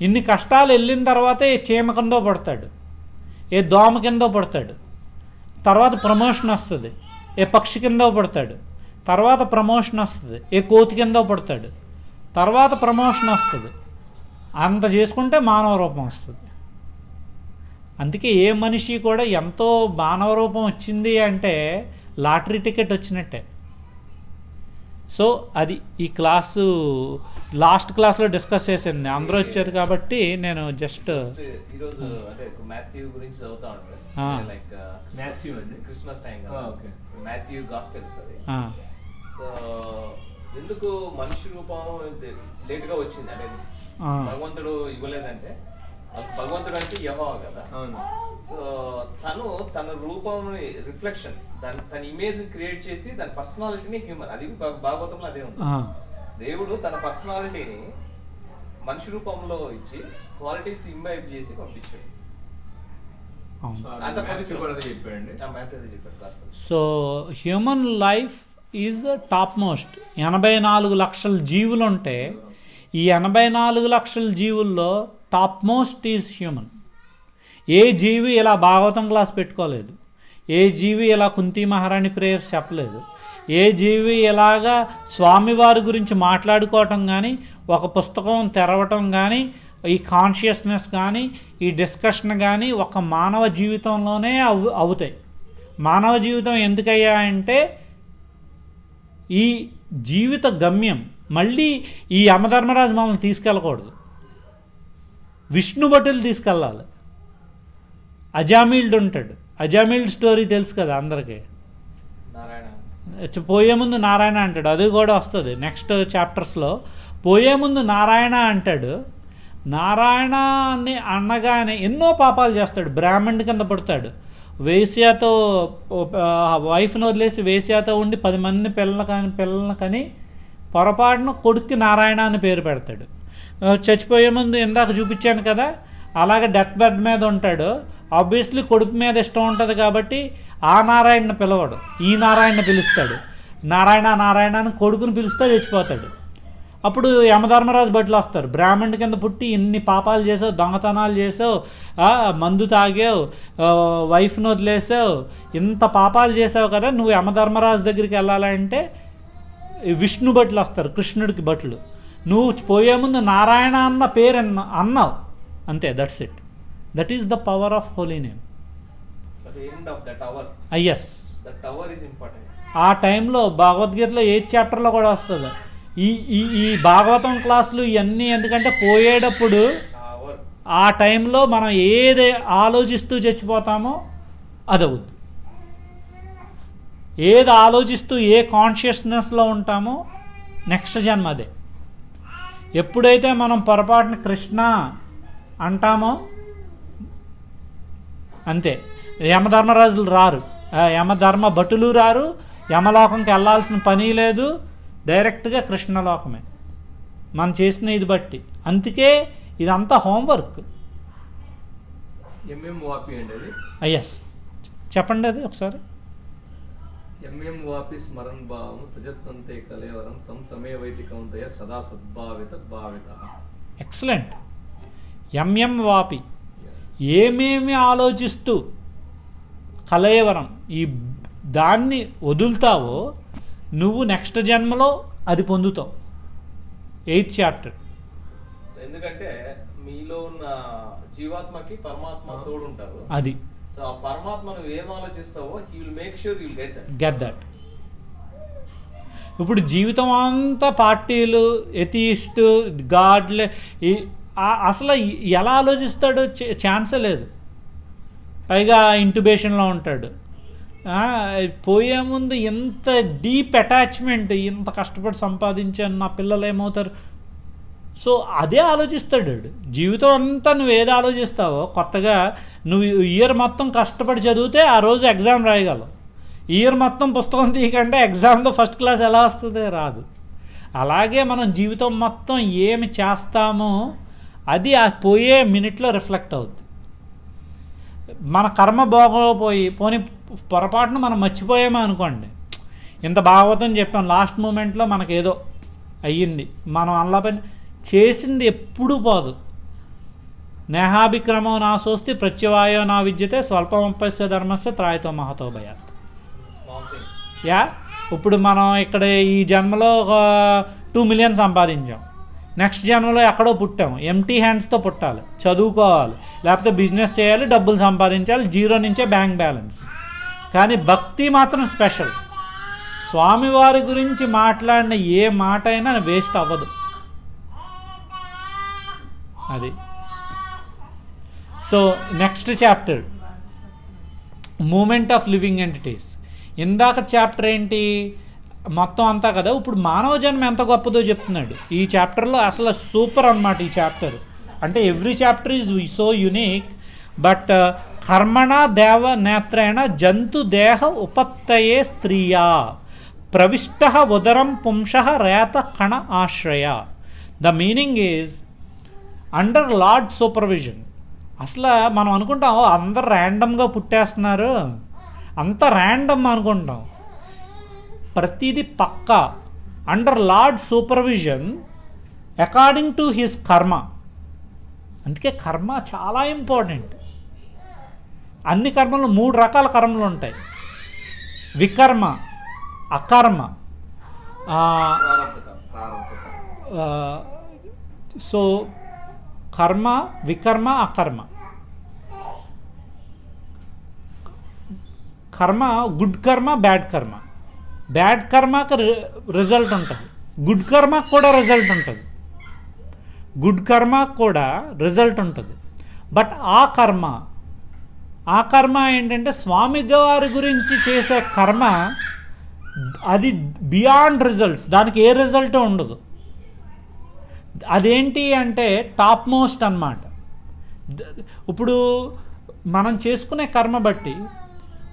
ఇన్ని కష్టాలు వెళ్ళిన తర్వాత ఏ చీమ కిందో పడతాడు, ఏ దోమ కిందో పడతాడు, తర్వాత ప్రమోషన్ వస్తుంది. ఏ పక్షి కిందో పడతాడు, తర్వాత ప్రమోషన్ వస్తుంది. ఏ కోతి కిందో పడతాడు, తర్వాత ప్రమోషన్ వస్తుంది. అంత చేసుకుంటే మానవ రూపం వస్తుంది. అందుకే ఏ మనిషి కూడా ఎంతో మానవ రూపం వచ్చింది అంటే లాటరీ టికెట్ వచ్చినట్టే. సో అది ఈ క్లాసు లాస్ట్ క్లాస్లో డిస్కస్ చేసింది, అందరూ వచ్చారు కాబట్టి నేను జస్ట్ ఈరోజు అంటే మాథ్యూ గురించి చదువుతా ఉంటాను. లైక్ మాథ్యూ అండి, Christmas time okay, Matthew gospels అది. సో ఎందుకు మనిషి రూపం లేట్గా వచ్చింది అంటే భగవంతుడు ఇవ్వలేదంటే, భగవంతుడు అంటే యెహోవా కదా. సో తన రూపం రిఫ్లెక్షన్, తన ఇమేజ్ క్రియేట్ చేసి దాని పర్సనాలిటీని హ్యూమన్, అది భాగవతంలో అదే ఉంది. దేవుడు తన పర్సనాలిటీని మనిషి రూపంలో ఇచ్చి క్వాలిటీస్ ఇంబైబ్ చేసి పంపించాడు. So human life is top most. 84 లక్షల జీవులు ఉంటే ఈ 84 లక్షల జీవుల్లో టాప్ మోస్ట్ ఈజ్ హ్యూమన్. ఏ జీవి ఇలా భాగవతం క్లాస్ పెట్టుకోలేదు, ఏ జీవి ఇలా కుంతి మహారాణి ప్రేయర్స్ చెప్పలేదు, ఏ జీవి ఇలాగా స్వామివారి గురించి మాట్లాడుకోవటం కానీ, ఒక పుస్తకం తెరవటం కానీ, ఈ కాన్షియస్నెస్ కానీ, ఈ డిస్కషన్ కానీ ఒక మానవ జీవితంలోనే అవుతాయి. మానవ జీవితం ఎందుకయ్యా అంటే ఈ జీవిత గమ్యం. మళ్ళీ ఈ యమధర్మరాజు మనల్ని తీసుకెళ్ళకూడదు, విష్ణు భటులు తీసుకెళ్ళాలి. అజామిల్డ్ ఉంటాడు, అజామిల్డ్ స్టోరీ తెలుసు కదా అందరికీ. పోయే ముందు నారాయణ అంటాడు, అది కూడా వస్తుంది నెక్స్ట్ చాప్టర్స్లో. పోయే ముందు నారాయణ అంటాడు. నారాయణ అని అనగానే ఎన్నో పాపాలు చేస్తాడు. బ్రాహ్మణుడి కింద పడతాడు, వేశ్యాతో వైఫ్ని వదిలేసి వేశ్యాతో ఉండి 10 మంది పిల్లలని కని పొరపాటున కొడుక్కి నారాయణ అని పేరు పెడతాడు. చచ్చిపోయే ముందు ఇందాక చూపించాను కదా, అలాగే డెత్ బెడ్ మీద ఉంటాడు. ఆబ్వియస్లీ కొడుకు మీద ఇష్టం ఉంటుంది కాబట్టి ఆ నారాయణని పిలవడు, ఈ నారాయణని పిలుస్తాడు. నారాయణ నారాయణ అని కొడుకుని పిలుస్తే చచ్చిపోతాడు. అప్పుడు యమధర్మరాజు బట్టలు వస్తారు. బ్రాహ్మణుడి కింద పుట్టి ఇన్ని పాపాలు చేసావు, దొంగతనాలు చేసావు, మందు తాగావు, వైఫ్ని వదిలేసావు, ఇంత పాపాలు చేసావు కదా, నువ్వు యమధర్మరాజు దగ్గరికి వెళ్ళాలంటే విష్ణు భట్లు వస్తారు, కృష్ణుడికి భట్లు. నువ్వు పోయే ముందు నారాయణ అన్న పేరు అన్నావు అంతే, that's it. That is the power of holy name. Yes, ఆ టైంలో భగవద్గీతలో 8th చాప్టర్లో కూడా వస్తుంది. ఈ భాగవతం క్లాసులు ఇవన్నీ ఎందుకంటే పోయేటప్పుడు ఆ టైంలో మనం ఏది ఆలోచిస్తూ చచ్చిపోతామో అది అవుద్ది. ఏది ఆలోచిస్తూ ఏ కాన్షియస్నెస్లో ఉంటామో నెక్స్ట్ జన్మ అదే. ఎప్పుడైతే మనం పొరపాటున కృష్ణ అంటామో అంతే, యమధర్మరాజులు రారు, యమధర్మ భటులు రారు, యమలోకంకి వెళ్ళాల్సిన పని లేదు, డైరెక్ట్గా కృష్ణలోకమే మనం చేసిన ఇది బట్టి. అందుకే ఇదంతా హోంవర్క్. ఎస్, చెప్పండి అది ఒకసారి. వాపి స్మరణ భావం ప్రజత్వంతే కలేవరం తం తమే వైదికంతయ సదా సద్భావిత భావిత. ఎక్సలెంట్. వాపి ఏమేమి ఆలోచిస్తూ కలేవరం ఈ దాన్ని వదులుతావో నువ్వు నెక్స్ట్ జన్మలో అది పొందుతావు. 8th chapter. ఎందుకంటే మీలో ఉన్న జీవాత్మకి పరమాత్మ తోడు ఉంటారు. అది సో ఆ పరమాత్మ నువ్వు ఏం ఆలోచిస్తావో he will make sure you will get that. ఇప్పుడు జీవితం అంతా పార్టీలు, ఎథియిస్ట్, గాడ్లే, అసలు ఎలా ఆలోచిస్తాడో ఛాన్సే లేదు. పైగా ఇంట్యుబేషన్లో ఉంటాడు. పోయే ముందు ఎంత డీప్ అటాచ్మెంట్, ఇంత కష్టపడి సంపాదించాను, నా పిల్లలు ఏమవుతారు. సో అదే ఆలోచిస్తాడు. జీవితం అంతా నువ్వు ఏది ఆలోచిస్తావో, కొత్తగా నువ్వు ఇయర్ మొత్తం కష్టపడి చదివితే ఆ రోజు ఎగ్జామ్ రాయగలవు. ఇయర్ మొత్తం పుస్తకం తీయకంటే ఎగ్జామ్లో ఫస్ట్ క్లాస్ ఎలా వస్తుంది? రాదు. అలాగే మనం జీవితం మొత్తం ఏమి చేస్తామో అది ఆ పోయే మినిట్లో రిఫ్లెక్ట్ అవుద్ది. మన కర్మ పోయి పోనీ పొరపాటున మనం మర్చిపోయామో అనుకోండి, ఇంత భాగవతం చెప్పాం, లాస్ట్ మూమెంట్లో మనకేదో అయ్యింది, మనం అల్లపని చేసింది ఎప్పుడూ పోదు. నేహాభిక్రమో నా సోస్తి ప్రత్యవాయో నా విద్యతే స్వల్పమంపస్య ధర్మస్య త్రాయతో మహతో భయాత్. యా, ఇప్పుడు మనం ఇక్కడ ఈ జన్మలో ఒక 2 million సంపాదించాం, నెక్స్ట్ జన్మలో ఎక్కడో పుట్టాం, ఎంటీ హ్యాండ్స్తో పుట్టాలి, చదువుకోవాలి, లేకపోతే బిజినెస్ చేయాలి, డబ్బులు సంపాదించాలి, 0 నుంచే బ్యాంక్ బ్యాలెన్స్. కానీ భక్తి మాత్రం స్పెషల్. స్వామివారి గురించి మాట్లాడిన ఏ మాట అయినా వేస్ట్ అవ్వదు. అది. So next chapter movement of living entities. ఇందాక చాప్టర్ ఏంటి, మొత్తం అంతా కదా. ఇప్పుడు మానవ జన్మ ఎంత గొప్పదో చెప్తున్నాడు ఈ చాప్టర్లో. అసలు సూపర్ అన్నమాట ఈ చాప్టర్. అంటే every chapter is so unique. But కర్మణ దేవ నేత్రేణ జంతు దేహ ఉపత్తయే స్త్రీయా ప్రవిష్ట ఉదరం పుంస రేత కణ ఆశ్రయ. The meaning is under lord supervision. అసలు మనం అనుకుంటాం అందరు ర్యాండమ్గా పుట్టేస్తున్నారు, అంత ర్యాండమ్ అనుకుంటాం. ప్రతిదీ పక్కా under lord supervision according to his karma. అందుకే కర్మ చాలా ఇంపార్టెంట్. అన్ని కర్మలు 3 రకాల కర్మలు ఉంటాయి: వికర్మ, అకర్మ. సో కర్మ, వికర్మ, అకర్మ. కర్మ గుడ్ కర్మ, బ్యాడ్ కర్మ. బ్యాడ్ కర్మకి రిజల్ట్ ఉంటుంది, గుడ్ కర్మకు కూడా రిజల్ట్ ఉంటుంది. గుడ్ కర్మకు కూడా రిజల్ట్ ఉంటుంది. బట్ ఆ కర్మ ఏంటంటే స్వామి గారి గురించి చేసే కర్మ, అది బియాండ్ రిజల్ట్స్, దానికి ఏ రిజల్ట్ ఉండదు. అదేంటి అంటే టాప్ మోస్ట్ అన్నమాట. ఇప్పుడు మనం చేసుకునే కర్మ బట్టి,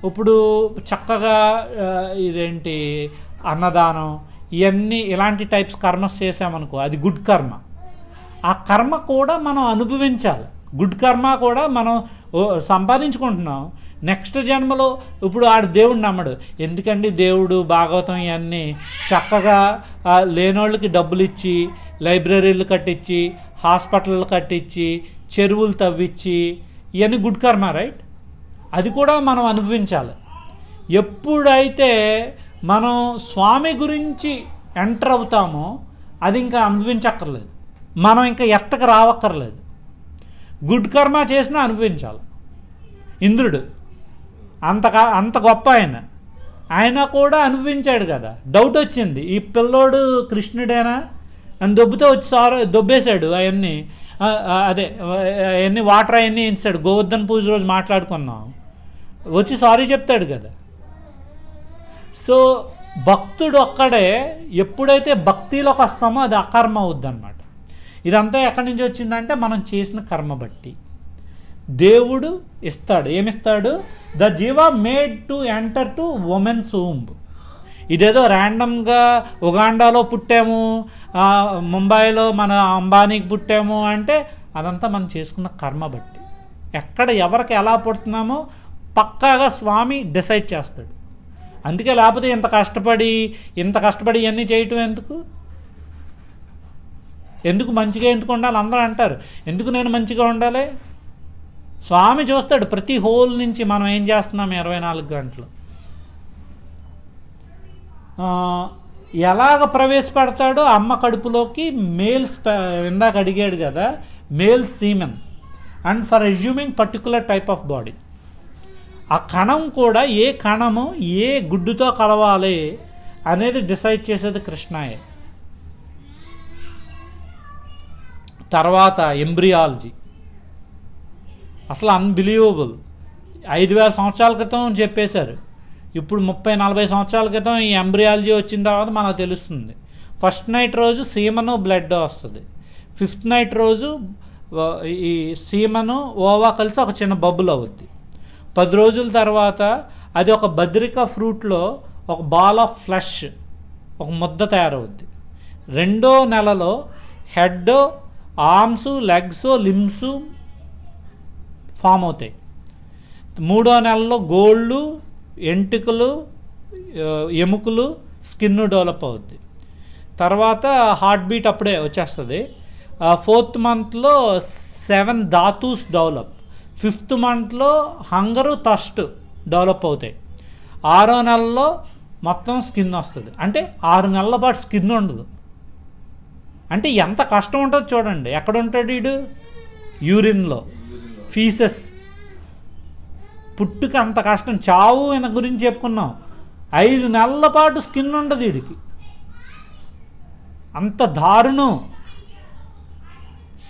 ఇప్పుడు చక్కగా ఇదేంటి అన్నదానం ఇవన్నీ ఇలాంటి టైప్స్ కర్మస్ చేసామనుకో, అది గుడ్ కర్మ. ఆ కర్మ కూడా మనం అనుభవించాలి. గుడ్ కర్మ కూడా మనం సంపాదించుకుంటున్నాం. నెక్స్ట్ జన్మలో ఇప్పుడు ఆడు దేవుడు నమ్మడు, ఎందుకండి దేవుడు భాగవతం ఇవన్నీ చక్కగా లేనోళ్ళకి డబ్బులు ఇచ్చి, లైబ్రరీలు కట్టించి, హాస్పిటళ్ళు కట్టించి, చెరువులు తవ్వించి, ఇవన్నీ గుడ్ కర్మ, రైట్? అది కూడా మనం అనుభవించాలి. ఎప్పుడైతే మనం స్వామి గురించి ఎంటర్ అవుతామో అది ఇంకా అనుభవించక్కర్లేదు, మనం ఇంకా ఎట్టకు రావక్కర్లేదు. గుడ్ కర్మ చేసినా అనుభవించాలి. ఇంద్రుడు అంత గొప్ప ఆయన కూడా అనుభవించాడు కదా. డౌట్ వచ్చింది, ఈ పిల్లోడు కృష్ణుడేనా అని దొబ్బితే వచ్చి దొబ్బేశాడు అవన్నీ. అదే అవన్నీ వాటర్ అవన్నీ ఇస్తాడు. గోవర్ధన పూజ రోజు మాట్లాడుకున్నాం, వచ్చి సారీ చెప్తాడు కదా. సో భక్తుడు ఒక్కడే ఎప్పుడైతే భక్తిలోకి వస్తామో అది అకర్మ అవుద్ది అన్నమాట. ఇదంతా ఎక్కడి నుంచి వచ్చిందంటే మనం చేసిన కర్మ బట్టి దేవుడు ఇస్తాడు. ఏమిస్తాడు? ద జీవ made to enter to women's womb. ఇదేదో ర్యాండమ్గా ఉగాండాలో పుట్టాము, ముంబైలో మన అంబానీకి పుట్టాము అంటే అదంతా మనం చేసుకున్న కర్మ బట్టి. ఎక్కడ ఎవరికి ఎలా పుడుతున్నామో పక్కాగా స్వామి డిసైడ్ చేస్తాడు. అందుకే లేకపోతే ఇంత కష్టపడి ఇవన్నీ చేయటం ఎందుకు మంచిగా ఎందుకు ఉండాలి అందరూ అంటారు. ఎందుకు నేను మంచిగా ఉండాలి? స్వామి చూస్తాడు ప్రతి హోల్ నుంచి మనం ఏం చేస్తున్నాం 24 గంటలు. ఎలాగ ప్రవేశపెడతాడో అమ్మ కడుపులోకి మేల్స్, ఇందాక అడిగాడు కదా, male semen and for assuming particular type of body. ఆ కణం కూడా ఏ కణము ఏ గుడ్డుతో కలవాలి అనేది డిసైడ్ చేసేది కృష్ణయే. తర్వాత ఎంబ్రియాలజీ అసలు అన్బిలీవబుల్. 5000 సంవత్సరాల క్రితం చెప్పేశారు, ఇప్పుడు 30-40 సంవత్సరాల క్రితం ఈ ఎంబ్రియాలజీ వచ్చిన తర్వాత మనకు తెలుస్తుంది. ఫస్ట్ నైట్ రోజు సీమను బ్లడ్ వస్తుంది, 5th నైట్ రోజు ఈ సీమను ఓవా కలిసి ఒక చిన్న బబుల్ అవుద్ది. 10 రోజుల తర్వాత అది ఒక బద్రికా ఫ్రూట్లో ఒక బాల్ ఆఫ్ ఫ్లెష్, ఒక ముద్ద తయారవుద్ది. రెండో నెలలో head, arms, legs, limbs form అవుతాయి. మూడో నెలలో గోళ్ళు, ఎంటుకలు, ఎముకలు, స్కిన్ డెవలప్ అవుద్ది. తర్వాత హార్ట్ బీట్ అప్పుడే వచ్చేస్తుంది. 4th మంత్లో 7 ధాతూస్ డెవలప్. 5th మంత్లో హంగరు, థర్స్ట్ డెవలప్ అవుతాయి. 6వ నెలలో మొత్తం స్కిన్ వస్తుంది. అంటే 6 నెలల పాటు స్కిన్ ఉండదు. అంటే ఎంత కష్టం ఉంటుందో చూడండి. ఎక్కడ ఉంటాడు వీడు? యూరిన్లో, ఫీసెస్. పుట్టుక అంత కష్టం. చావు ఈయన గురించి చెప్పుకున్నాం. 5 నెలల పాటు స్కిన్ ఉండదు వీడికి. అంత దారుణం.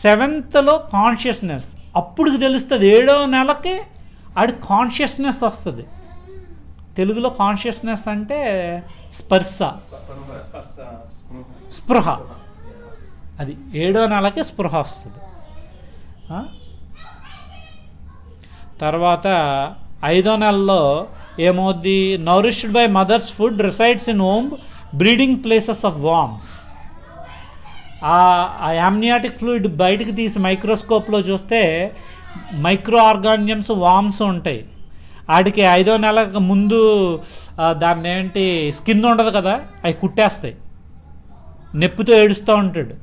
7th consciousness. అప్పుడు తెలుస్తుంది. 7వ నెలకి ఆడి కాన్షియస్నెస్ వస్తుంది. తెలుగులో కాన్షియస్నెస్ అంటే స్పర్శ, స్పృహ. అది 7వ నెలకి స్పృహ వస్తుంది. తర్వాత 5వ నెలలో ఏమవుద్ది? Nourished by mother's food resides in home breeding places of worms. ఆ యామ్నియాటిక్ ఫ్లూయిడ్ బయటకు తీసి మైక్రోస్కోప్లో చూస్తే మైక్రో ఆర్గానిజమ్స్, వామ్స్ ఉంటాయి. వాడికి 5వ నెల ముందు దాన్ని ఏంటి స్కిన్ ఉండదు కదా, అవి కుట్టేస్తాయి. నొప్పితో ఏడుస్తూ ఉంటాడు.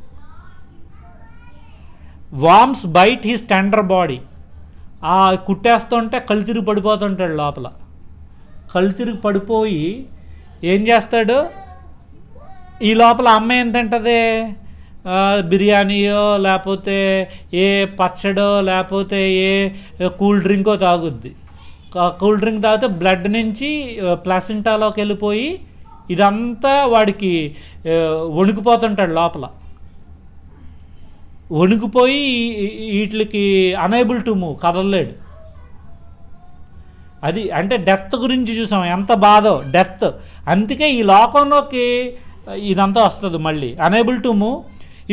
Worms bite his tender body. ఆ కుట్టేస్తుంటే కళ్ళు తిరిగి పడిపోతుంటాడు లోపల. కళ్ళు తిరిగి పడిపోయి ఏం చేస్తాడు? ఈ లోపల అమ్మ ఏం తింటుంది? బిర్యానీయో లేకపోతే ఏ పచ్చడో లేకపోతే ఏ కూల్ డ్రింకో తాగుద్ది. కూల్ డ్రింక్ తాగితే బ్లడ్ నుంచి ప్లాసెంటాలోకి వెళ్ళిపోయి ఇదంతా వాడికి వణికిపోతుంటాడు లోపల. వణికిపోయి వీటికి అనేబుల్ టు మూవ్, కదలలేడు. అది అంటే డెత్ గురించి చూసాం, ఎంత బాధో డెత్. అందుకే ఈ లోకంలోకి ఇదంతా వస్తుంది మళ్ళీ. Unable to move.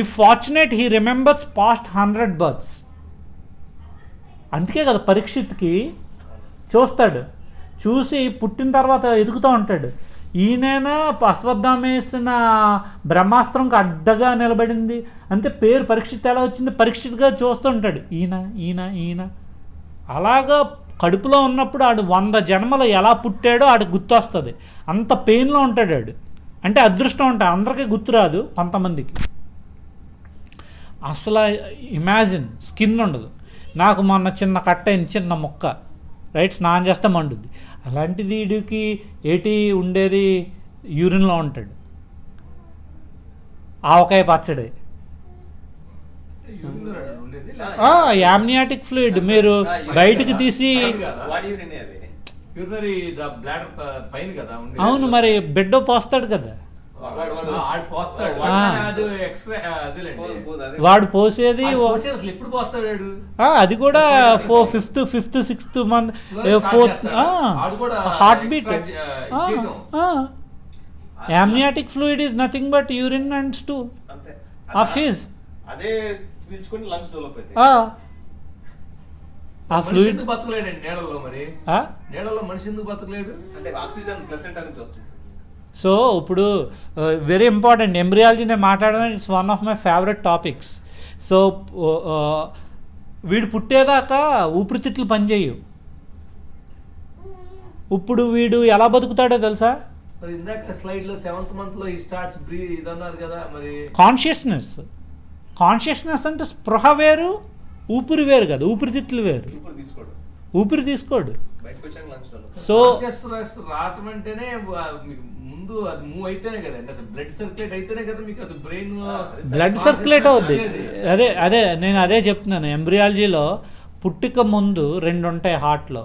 If fortunate he remembers past 100 births. అందుకే కదా పరీక్షిత్కి చూస్తాడు. చూసి పుట్టిన తర్వాత ఎదుగుతూ ఉంటాడు. ఈయనైనా అశ్వత్థామ వేసిన బ్రహ్మాస్త్రంకి అడ్డగా నిలబడింది. అంతే పేరు పరీక్షిత్ ఎలా వచ్చింది? పరీక్షిత్గా చూస్తూ ఉంటాడు. ఈయన ఈయన ఈయన అలాగా కడుపులో ఉన్నప్పుడు ఆడు 100 జన్మలు ఎలా పుట్టాడో ఆడికి గుర్తొస్తుంది. అంత పెయిన్లో ఉంటాడు ఆడు. అంటే అదృష్టం ఉంటాయి. అందరికీ గుర్తురాదు, కొంతమందికి. అసలు ఇమాజిన్ స్కిన్ ఉండదు. నాకు మొన్న చిన్న కట్టైంది, చిన్న ముక్క, రైట్, స్నానం చేస్తే మండుద్ది. అలాంటిది వీడికి ఏటి ఉండేది? యూరిన్లో ఉంటాడు. ఆవకాయ పచ్చడి, యామ్నియాటిక్ ఫ్లూయిడ్ మీరు బయటికి తీసి. అవును, మరి బిడ్డ పోస్తాడు కదా, వాడు పోసేది అది కూడా 5th, 6th month, 4th. Heart beat. Amniotic fluid is nothing but urine and stool of his. ఆ ఫ్లూయిడ్ బతకలేడండి నీళ్ళలో. మరి నీళ్ళలో మనిషి ఎందుకు బతకలేడు? అంటే ఆక్సిజన్ ప్లసెంటా నుంచి వస్తుంది. సో ఇప్పుడు వెరీ ఇంపార్టెంట్ ఎంబ్రియాలజీ నేను మాట్లాడడం, it's one of my favourite topics. So వీడు పుట్టేదాకా ఊపిరితిత్తులు పనిచేయవు. ఇప్పుడు వీడు ఎలా బతుకుతాడో తెలుసా? మరి ఇందాక స్లైడ్లో 7th మంత్లో ఈ స్టార్ట్స్ బ్రీత్ ఇదన్నారు కదా. మరి కాన్షియస్నెస్ అంటే స్పృహ వేరు, ఊపిరి వేరు కదా. ఊపిరితిత్తులు వేరు, ఊపిరి తీసుకోడు. సో రావటం అంటేనే ముందు అది మూవ్ అయితేనే కదండి, అసలు బ్లడ్ సర్క్యులేట్ అయితేనే కదా మీకు అసలు బ్రెయిన్ బ్లడ్ సర్క్యులేట్ అవుద్ది. అదే నేను అదే చెప్తున్నాను. ఎంబ్రియాలజీలో పుట్టుక ముందు 2 ఉంటాయి హార్ట్లో.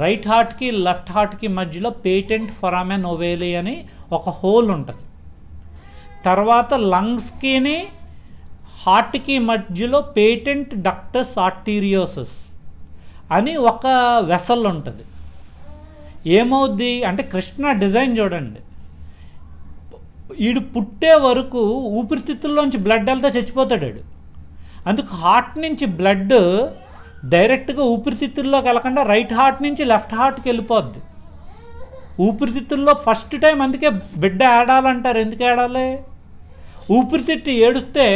రైట్ హార్ట్కి లెఫ్ట్ హార్ట్కి మధ్యలో పేటెంట్ ఫొరామెన్ ఓవేలి అని ఒక హోల్ ఉంటుంది. తర్వాత లంగ్స్కి హార్ట్కి మధ్యలో పేటెంట్ డక్టస్ ఆర్టీరియోసస్ అని ఒక వెసల్ ఉంటుంది. ఏమవుద్ది అంటే కృష్ణ డిజైన్ చూడండి. వీడు పుట్టే వరకు ఊపిరితిత్తుల్లోంచి బ్లడ్ వెళ్తే చచ్చిపోతాడు వాడు. అందుకు హార్ట్ నుంచి బ్లడ్ డైరెక్ట్గా ఊపిరితిత్తుల్లోకి వెళ్ళకుండా రైట్ హార్ట్ నుంచి లెఫ్ట్ హార్ట్కి వెళ్ళిపోద్ది. ఊపిరితిత్తుల్లో ఫస్ట్ టైం అందుకే బిడ్డ ఏడాలంటారు. ఎందుకు ఏడాలి? ఊపిరితిత్తు ఏడిస్తే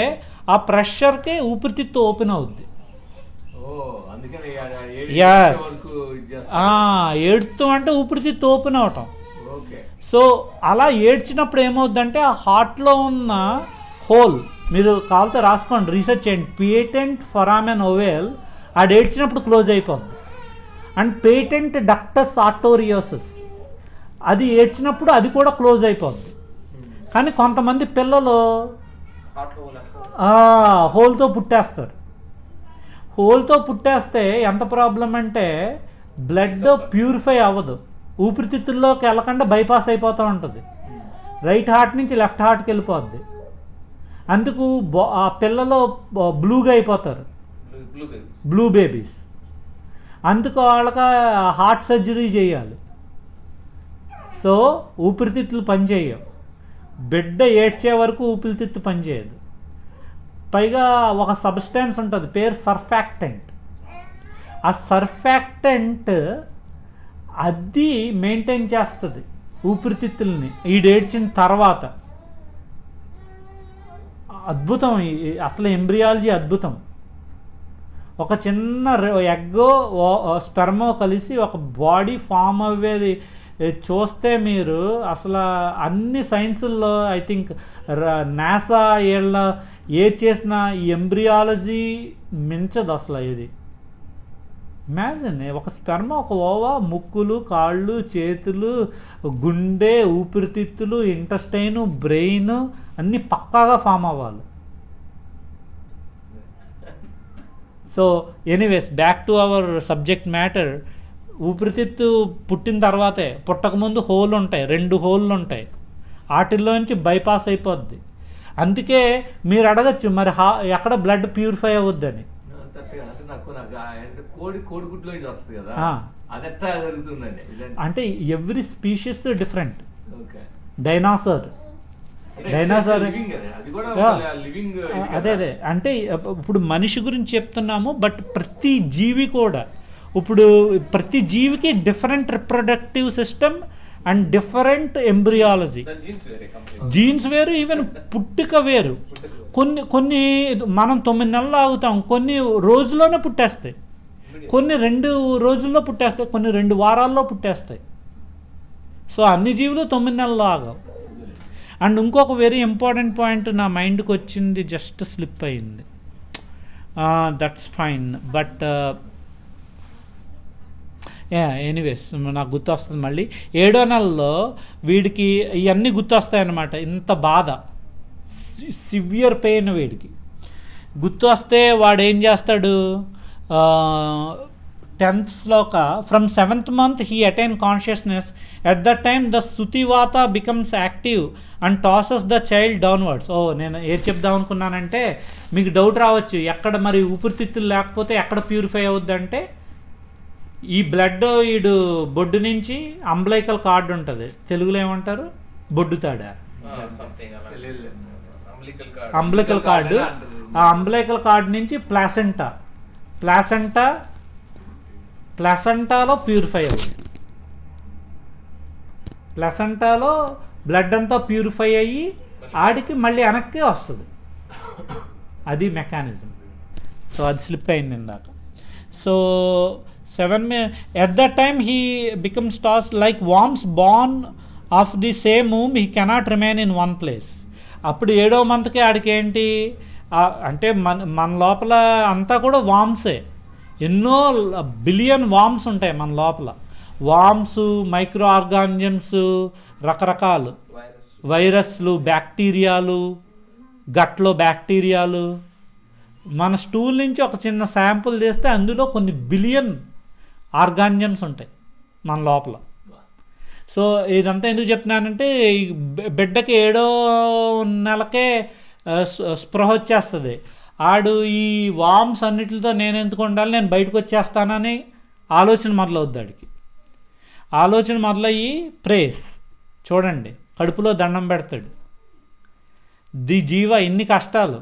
ఆ ప్రెషర్కి ఊపిరితిత్తు ఓపెన్ అవుద్ది. అందుకని Yes. ఏడుస్తూ అంటే ఊపిరితిత్తు ఓపెన్ అవటం. సో అలా ఏడ్చినప్పుడు ఏమవుద్దంటే ఆ హార్ట్లో ఉన్న హోల్, మీరు కావాలితే రాసుకోండి, రీసెర్చ్ చేయండి, పేటెంట్ ఫొరామెన్ ఓవెల్ అది ఏడ్చినప్పుడు క్లోజ్ అయిపోద్ది. అండ్ పేటెంట్ డక్టస్ ఆర్టోరియోసిస్ అది ఏడ్చినప్పుడు అది కూడా క్లోజ్ అయిపోద్ది. కానీ కొంతమంది పిల్లలు హోల్తో పుట్టేస్తారు. హోల్తో పుట్టేస్తే ఎంత ప్రాబ్లం అంటే బ్లడ్ ప్యూరిఫై అవ్వదు, ఊపిరితిత్తుల్లోకి వెళ్ళకుండా బైపాస్ అయిపోతూ ఉంటుంది, రైట్ హార్ట్ నుంచి లెఫ్ట్ హార్ట్కి వెళ్ళిపోద్ది. అందుకు ఆ పిల్లలు బ్లూగా అయిపోతారు, బ్లూ బేబీస్. అందుకు వాళ్ళకి హార్ట్ సర్జరీ చేయాలి. సో ఊపిరితిత్తులు పనిచేయవు, బిడ్డ ఏడ్చే వరకు ఊపిరితిత్తు పనిచేయదు. పైగా ఒక సబ్స్టాన్స్ ఉంటుంది పేరు సర్ఫాక్టెంట్. ఆ సర్ఫాక్టెంట్ అది మెయింటైన్ చేస్తుంది ఊపిరితిత్తుల్ని ఈడేడ్చిన తర్వాత. అద్భుతం, అసలు ఎంబ్రియాలజీ అద్భుతం. ఒక చిన్న ఎగ్గో స్పెర్మో కలిసి ఒక బాడీ ఫామ్ అవ్వేది చూస్తే మీరు అసలు అన్ని సైన్సుల్లో ఐ థింక్ నాసా ఏళ్ళ ఏది చేసిన ఈ ఎంబ్రియాలజీ మించదు అసలు. ఇది ఇమాజిన్, ఒక స్పెర్మ, ఒక ఓవా, ముక్కులు, కాళ్ళు, చేతులు, గుండె, ఊపిరితిత్తులు, ఇంటెస్టైన్, బ్రెయిన్ అన్నీ పక్కాగా ఫామ్ అవ్వాలి. So anyways, back to our subject matter. ఊపిరితిత్తు పుట్టిన తర్వాతే, పుట్టకముందు హోల్ ఉంటాయి, 2 హోళ్ళు ఉంటాయి, వాటిల్లోంచి బైపాస్ అయిపోద్ది. అందుకే మీరు అడగచ్చు మరి ఎక్కడ బ్లడ్ ప్యూరిఫై అవుద్దని. అంటే ఎవ్రీ స్పీషీస్ డిఫరెంట్. డైనాసర్ అదే అంటే ఇప్పుడు మనిషి గురించి చెప్తున్నాము, బట్ ప్రతి జీవి కూడా, ఇప్పుడు ప్రతి జీవికి different reproductive system and different embryology. Jeans వేరు, ఈవెన్ పుట్టుక వేరు. కొన్ని మనం 9 నెలలు ఆగుతాం, కొన్ని రోజుల్లోనే పుట్టేస్తాయి, కొన్ని 2 రోజుల్లో పుట్టేస్తాయి, కొన్ని 2 వారాల్లో పుట్టేస్తాయి. సో అన్ని జీవులు 9 నెలలు ఆగవు. అండ్ ఇంకొక వెరీ ఇంపార్టెంట్ పాయింట్ నా మైండ్కి వచ్చింది, జస్ట్ స్లిప్ అయింది. దట్స్ ఫైన్, బట్ ఎనీవేస్ నాకు గుర్తొస్తుంది మళ్ళీ. 7వ నెలలో వీడికి ఇవన్నీ గుర్తొస్తాయన్నమాట. ఇంత బాధ, సివియర్ పెయిన్ వీడికి గుర్తు వస్తే వాడు ఏం చేస్తాడు, 10th Shloka, from 7th month he attained consciousness. At that time the sutivata becomes active and tosses the child downwards. నేను ఏం చెప్దాం అనుకున్నానంటే, మీకు డౌట్ రావచ్చు, ఎక్కడ మరి ఊపిరితిత్తులు లేకపోతే ఎక్కడ ప్యూరిఫై అవుద్దంటే, ఈ బ్లడ్ ఈడు బొడ్డు నుంచి అంబ్లైకల్ కార్డ్ ఉంటుంది, తెలుగులో ఏమంటారు, బొడ్డు తాడా, అంబ్లైకల్ కార్డు. ఆ అంబ్లైకల్ కార్డ్ నుంచి ప్లాసెంటాలో ప్యూరిఫై అవుతుంది. ప్లాసెంటాలో బ్లడ్ అంతా ప్యూరిఫై అయ్యి ఆడికి మళ్ళీ వెనక్కి వస్తుంది. అది మెకానిజం. సో అది స్లిప్ అయింది ఇందాక. So 7 at that time he becomes tossed like worms born of the same womb, he cannot remain in one place. అప్పుడు 7వ మంత్కి ఆడికి ఏంటి అంటే మన లోపల అంతా కూడా వామ్సే, ఎన్నో బిలియన్ వామ్స్ ఉంటాయి మన లోపల. వామ్స్, మైక్రో ఆర్గానిజమ్స్, రకరకాలు వైరస్లు, బ్యాక్టీరియాలు, గట్లో బ్యాక్టీరియాలు. మన స్టూల్ నుంచి ఒక చిన్న శాంపుల్ చేస్తే అందులో కొన్ని బిలియన్ ఆర్గానిజమ్స్ ఉంటాయి మన లోపల. సో ఇదంతా ఎందుకు చెప్తున్నానంటే, ఈ బిడ్డకి 7వ నెలకే స్పృహ వచ్చేస్తుంది. ఆడు ఈ వామ్స్ అన్నిటితో నేను ఎందుకు ఉండాలి, నేను బయటకు వచ్చేస్తానని ఆలోచన మొదలవుద్ది ఆడికి. ఆలోచన మొదలయ్యి ప్రేస్, చూడండి, కడుపులో దండం పెడతాడు. జీవ ఇన్ని కష్టాలు,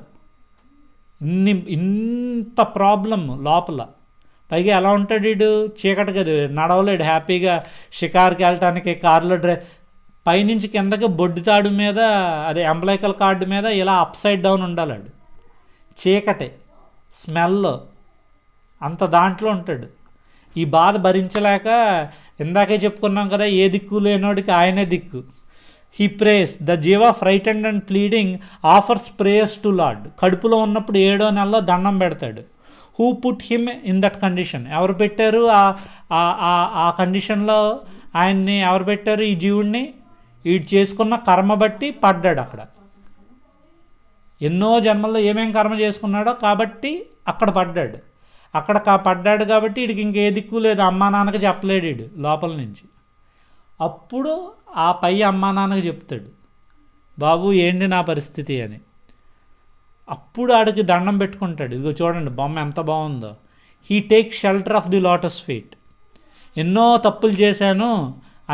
ఇంత ప్రాబ్లం లోపల, పైగా ఎలా ఉంటాడు వీడు, చీకటి కదా, నడవలేడు, హ్యాపీగా షికార్కి వెళ్ళటానికి కారులో పైనుంచి కిందకి బొడ్డు తాడు మీద, అదే అంబ్లైకల్ కార్డు మీద ఇలా అప్సైడ్ డౌన్ ఉండాలాడు. చీకటి, స్మెల్, అంత దాంట్లో ఉంటాడు. ఈ బాధ భరించలేక ఇందాకే చెప్పుకున్నాం కదా, ఏ దిక్కు లేనోడికి ఆయనే దిక్కు. He prays the jiva frightened and pleading offers prayers to lord. కడుపులో ఉన్నప్పుడు 7వ నెలలో దండం పెడతాడు. Who put him in that condition? ఎవరు పెట్టారు ఆ కండిషన్లో ఆయన్ని? ఎవరు పెట్టారు ఈ జీవుడిని? వీడు చేసుకున్న కర్మ బట్టి పడ్డాడు అక్కడ. ఎన్నో జన్మల్లో ఏమేం కర్మ చేసుకున్నాడో కాబట్టి అక్కడ పడ్డాడు. అక్కడ పడ్డాడు కాబట్టి వీడికి ఇంకే దిక్కు లేదు. అమ్మా నాన్నకి చెప్పలేడు వీడు లోపల నుంచి. అప్పుడు ఆ పై అమ్మా నాన్నకి చెప్తాడు, బాబు ఏంటి నా పరిస్థితి అని. అప్పుడు ఆడికి దండం పెట్టుకుంటాడు. ఇదిగో చూడండి బొమ్మ ఎంత బాగుందో. He take shelter of the lotus feet. ఎన్నో తప్పులు చేశాను,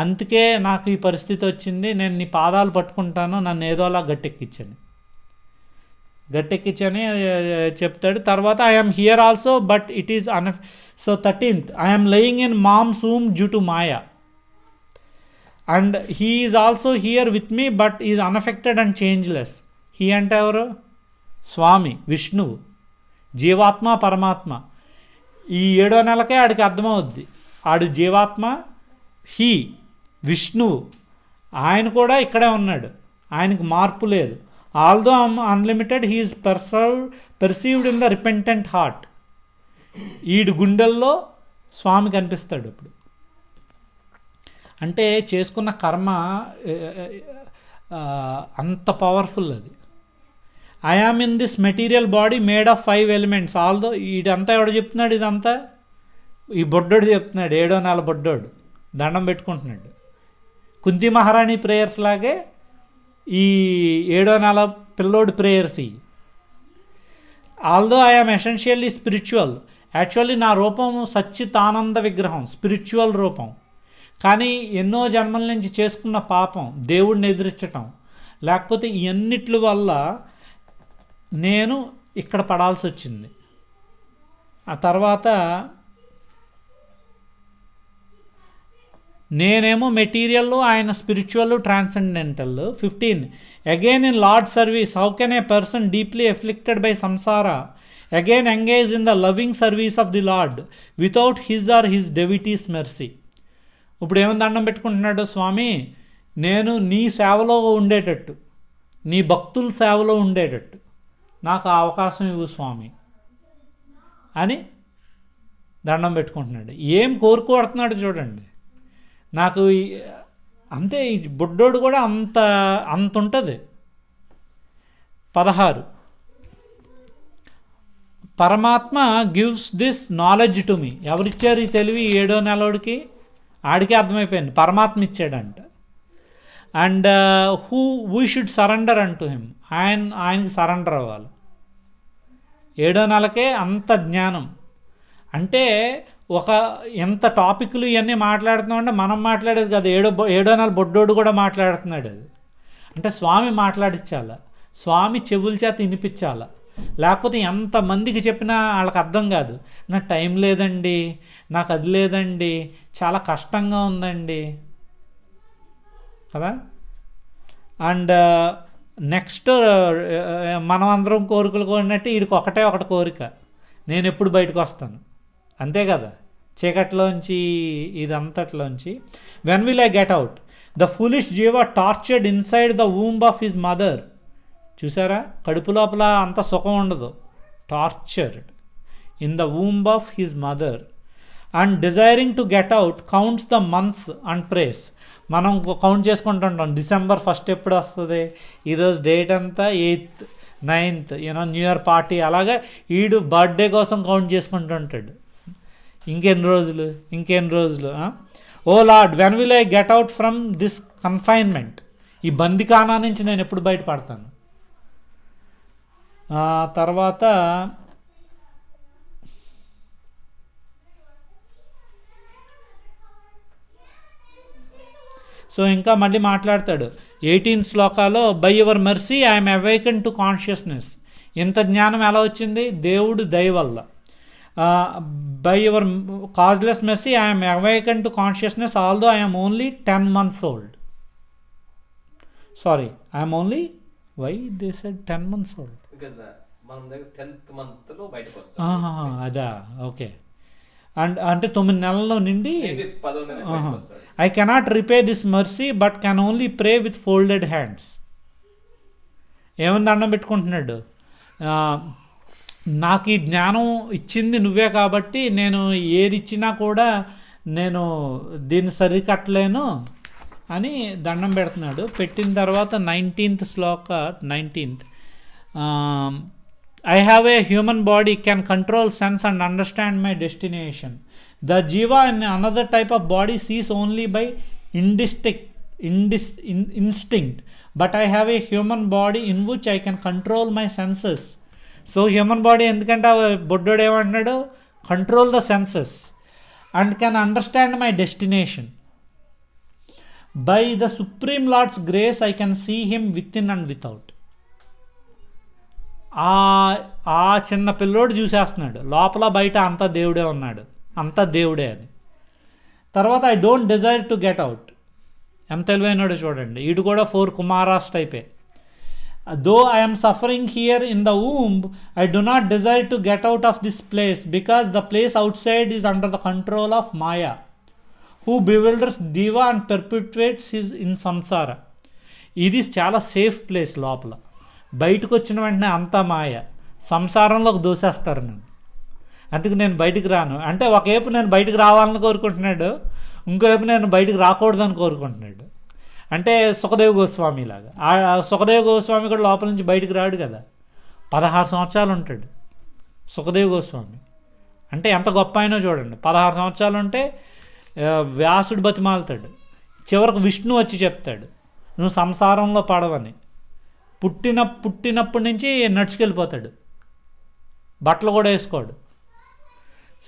అందుకే నాకు ఈ పరిస్థితి వచ్చింది, నేను నీ పాదాలు పట్టుకుంటాను, నన్ను ఏదోలా గట్టెక్కించని చెప్తాడు. తర్వాత I'm here also but it is so 13th I'm laying in mom's womb due to maya and he is also here with me but is unaffected and changeless. He అంటే ఎవరు? స్వామి విష్ణువు, జీవాత్మ పరమాత్మ. ఈ 7వ నెలకే ఆడికి అర్థమవుద్ది ఆడు జీవాత్మ, హీ విష్ణువు. ఆయన కూడా ఇక్కడే ఉన్నాడు, ఆయనకు మార్పు లేదు. Although unlimited he is perceived in the repentant heart. ఈడు గుండెల్లో స్వామి కనిపిస్తాడు. ఇప్పుడు అంటే చేసుకున్న కర్మ అంత పవర్ఫుల్ అది. I am in this material body made of 5 elements. Although ఇదంతా ఎవడు చెప్తున్నాడు? ఇదంతా ఈ బొడ్డోడు చెప్తున్నాడు. 7వ నెల బొడ్డోడు దండం పెట్టుకుంటున్నాడు. కుంతి మహారాణి ప్రేయర్స్ లాగే ఈ 7వ నెల పిల్లోడు ప్రేయర్స్ ఇవి. Although I am essentially spiritual. Actually నా రూపం సచ్చితానంద విగ్రహం, స్పిరిచువల్ రూపం. కానీ ఎన్నో జన్మల నుంచి చేసుకున్న పాపం, దేవుడిని ఎదిరించటం, లేకపోతే ఇవన్నిటి వల్ల నేను ఇక్కడ పడాల్సి వచ్చింది. ఆ తర్వాత నేనేమో మెటీరియల్, ఆయన spiritual, transcendental. 15 again in lord service how can a person deeply afflicted by samsara again engage in the loving service of the lord without his or his deity's mercy. ఇప్పుడు ఏమని దండం పెట్టుకుంటున్నాడు స్వామి? నేను నీ సేవలో ఉండేటట్టు, నీ భక్తుల సేవలో ఉండేటట్టు నాకు ఆ అవకాశం ఇవ్వు స్వామి అని దండం పెట్టుకుంటున్నాడు. ఏం కోరుకోడుతున్నాడు చూడండి. నాకు అంతే, ఈ బుడ్డోడు కూడా అంత ఉంటుంది. 16 పరమాత్మ gives this knowledge to me. ఎవరిచ్చారు ఈ తెలివి? 7వ నెలడికి. ఆడికే అర్థమైపోయింది పరమాత్మ ఇచ్చాడంట. అండ్ వీ షుడ్ సరెండర్ అంటూ హిమ్. ఆయనకి సరెండర్ అవ్వాలి. 7వ నెలకే అంత జ్ఞానం. అంటే ఎంత టాపిక్లు ఇవన్నీ మాట్లాడుతున్నామంటే మనం మాట్లాడేది కాదు, 7వ నెల బొడ్డోడు కూడా మాట్లాడుతున్నాడు. అది అంటే స్వామి మాట్లాడించాల, స్వామి చెవుల చేత వినిపించాల. లేకపోతే ఎంతమందికి చెప్పినా వాళ్ళకి అర్థం కాదు. నాకు టైం లేదండి, నాకు అది లేదండి, చాలా కష్టంగా ఉందండి కదా. అండ్ నెక్స్ట్ మనం అందరం కోరికలు కోరినట్టు వీడికి ఒకటి కోరిక, నేను ఎప్పుడు బయటకు వస్తాను, అంతే కదా. చీకట్లోంచి ఇదంతట్లోంచి when will I get out? The foolish jiva tortured inside the womb of his mother. చూసారా, కడుపు లోపల అంత సుఖం ఉండదు. Tortured in the womb of his mother and desiring to get out counts the months and prays. మనం count చేసుకుంటుంటాం, December 1 ఎప్పుడు వస్తుంది, ఈరోజు డేట్ అంతా 8th 9th, new year party. అలాగే ఈడు బర్త్డే కోసం కౌంట్ చేసుకుంటుంటాడు. ఇంకెన్ని రోజులు. O lord when will I get out from this confinement. ఈ బందికానా నుంచి నేను ఎప్పుడు బయటపడతాను? తర్వాత సో ఇంకా మళ్ళీ మాట్లాడతాడు 18th శ్లోకాలో, by your mercy I'm awaken to consciousness. ఇంత జ్ఞానం ఎలా వచ్చింది? దేవుడు దయ వల్ల. By your causeless mercy I'm awaken to consciousness although I'm only 10 months old. Sorry, I'm only, why they said 10 months old? Because మనం దగ్గర 10th month లో బయటకు వస్తాం. అదా, ఓకే. అండ్ అంటే 9 నెలల్లో నిండి Maybe 10వ నెల బయటకు వస్తాడు. I cannot repay this mercy but can only pray with folded hands. ఏమని దండం పెట్టుకుంటున్నాడు, నాకు ఈ జ్ఞానం ఇచ్చింది నువ్వే కాబట్టి నేను ఏది ఇచ్చినా కూడా నేను దీన్ని సరికట్టలేను అని దండం పెడుతున్నాడు. పెట్టిన తర్వాత 19th Shloka 19th, I have a human body, can control sense and understand my destination. The jiva in another type of body sees only by instinct, but I have a human body in which I can control my senses. So human body ఎందుకంటే బొడ్డోడు ఏమంటున్నాడు, control the senses and can understand my destination. By the Supreme Lord's grace I can see him within and without. ఆ చిన్న పిల్లోడు చూసేస్తున్నాడు, లోపల బయట అంతా దేవుడే ఉన్నాడు, అంతా దేవుడే అని. తర్వాత I don't desire to get out. ఎంత తెలివైనాడో చూడండి, వీడు కూడా 4 కుమారాస్ టైపే. Though I am suffering here in the womb, I do not desire to get out of this place, because the place outside is under the control of Maya, who bewilders Diva and perpetuates his in samsara. ఇది చాలా safe place. లోపల బయటకు వచ్చిన వెంటనే అంతా మాయ, సంసారంలోకి దోసేస్తారు నన్ను, అందుకు నేను బయటికి రాను అంటే. ఒకవైపు నేను బయటకు రావాలని కోరుకుంటున్నాడు, ఇంకోవైపు నేను బయటకు రాకూడదని కోరుకుంటున్నాడు. అంటే సుఖదేవ్ గోస్వామి లాగా. సుఖదేవ్ గోస్వామి కూడా లోపల నుంచి బయటకు రాడు కదా, 16 సంవత్సరాలు ఉంటాడు సుఖదేవ్ గోస్వామి. అంటే ఎంత గొప్ప అయినో చూడండి. 16 సంవత్సరాలు ఉంటే వ్యాసుడు బతిమాలుతాడు, చివరకు విష్ణు వచ్చి చెప్తాడు నువ్వు సంసారంలో పడవని. పుట్టినప్పటి నుంచి నడుచుకెళ్ళిపోతాడు, బట్టలు కూడా వేసుకోడు.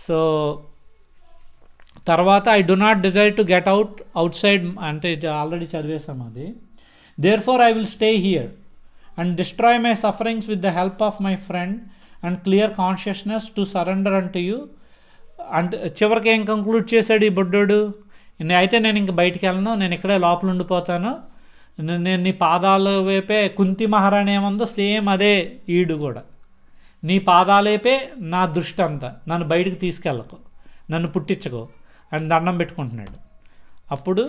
సో తర్వాత I do not desire to get outside అంటే ఆల్రెడీ చదివేసాం అది. Therefore I will stay here and destroy my sufferings with the help of my friend and clear consciousness to surrender అంటూ you. అంటే చివరికి ఏం conclude చేశాడు ఈ బొడ్డోడు, అయితే నేను ఇంక బయటికి వెళ్ళను, నేను ఇక్కడే లోపల ఉండిపోతాను, నేను నీ పాదాల వైపే. కుంతి మహారాణి ఏముందో సేమ్ అదే ఈడు కూడా, నీ పాదాలైపే నా దృష్టి అంతా, నన్ను బయటికి తీసుకెళ్ళకు, నన్ను పుట్టించకు అని దండం పెట్టుకుంటున్నాడు. అప్పుడు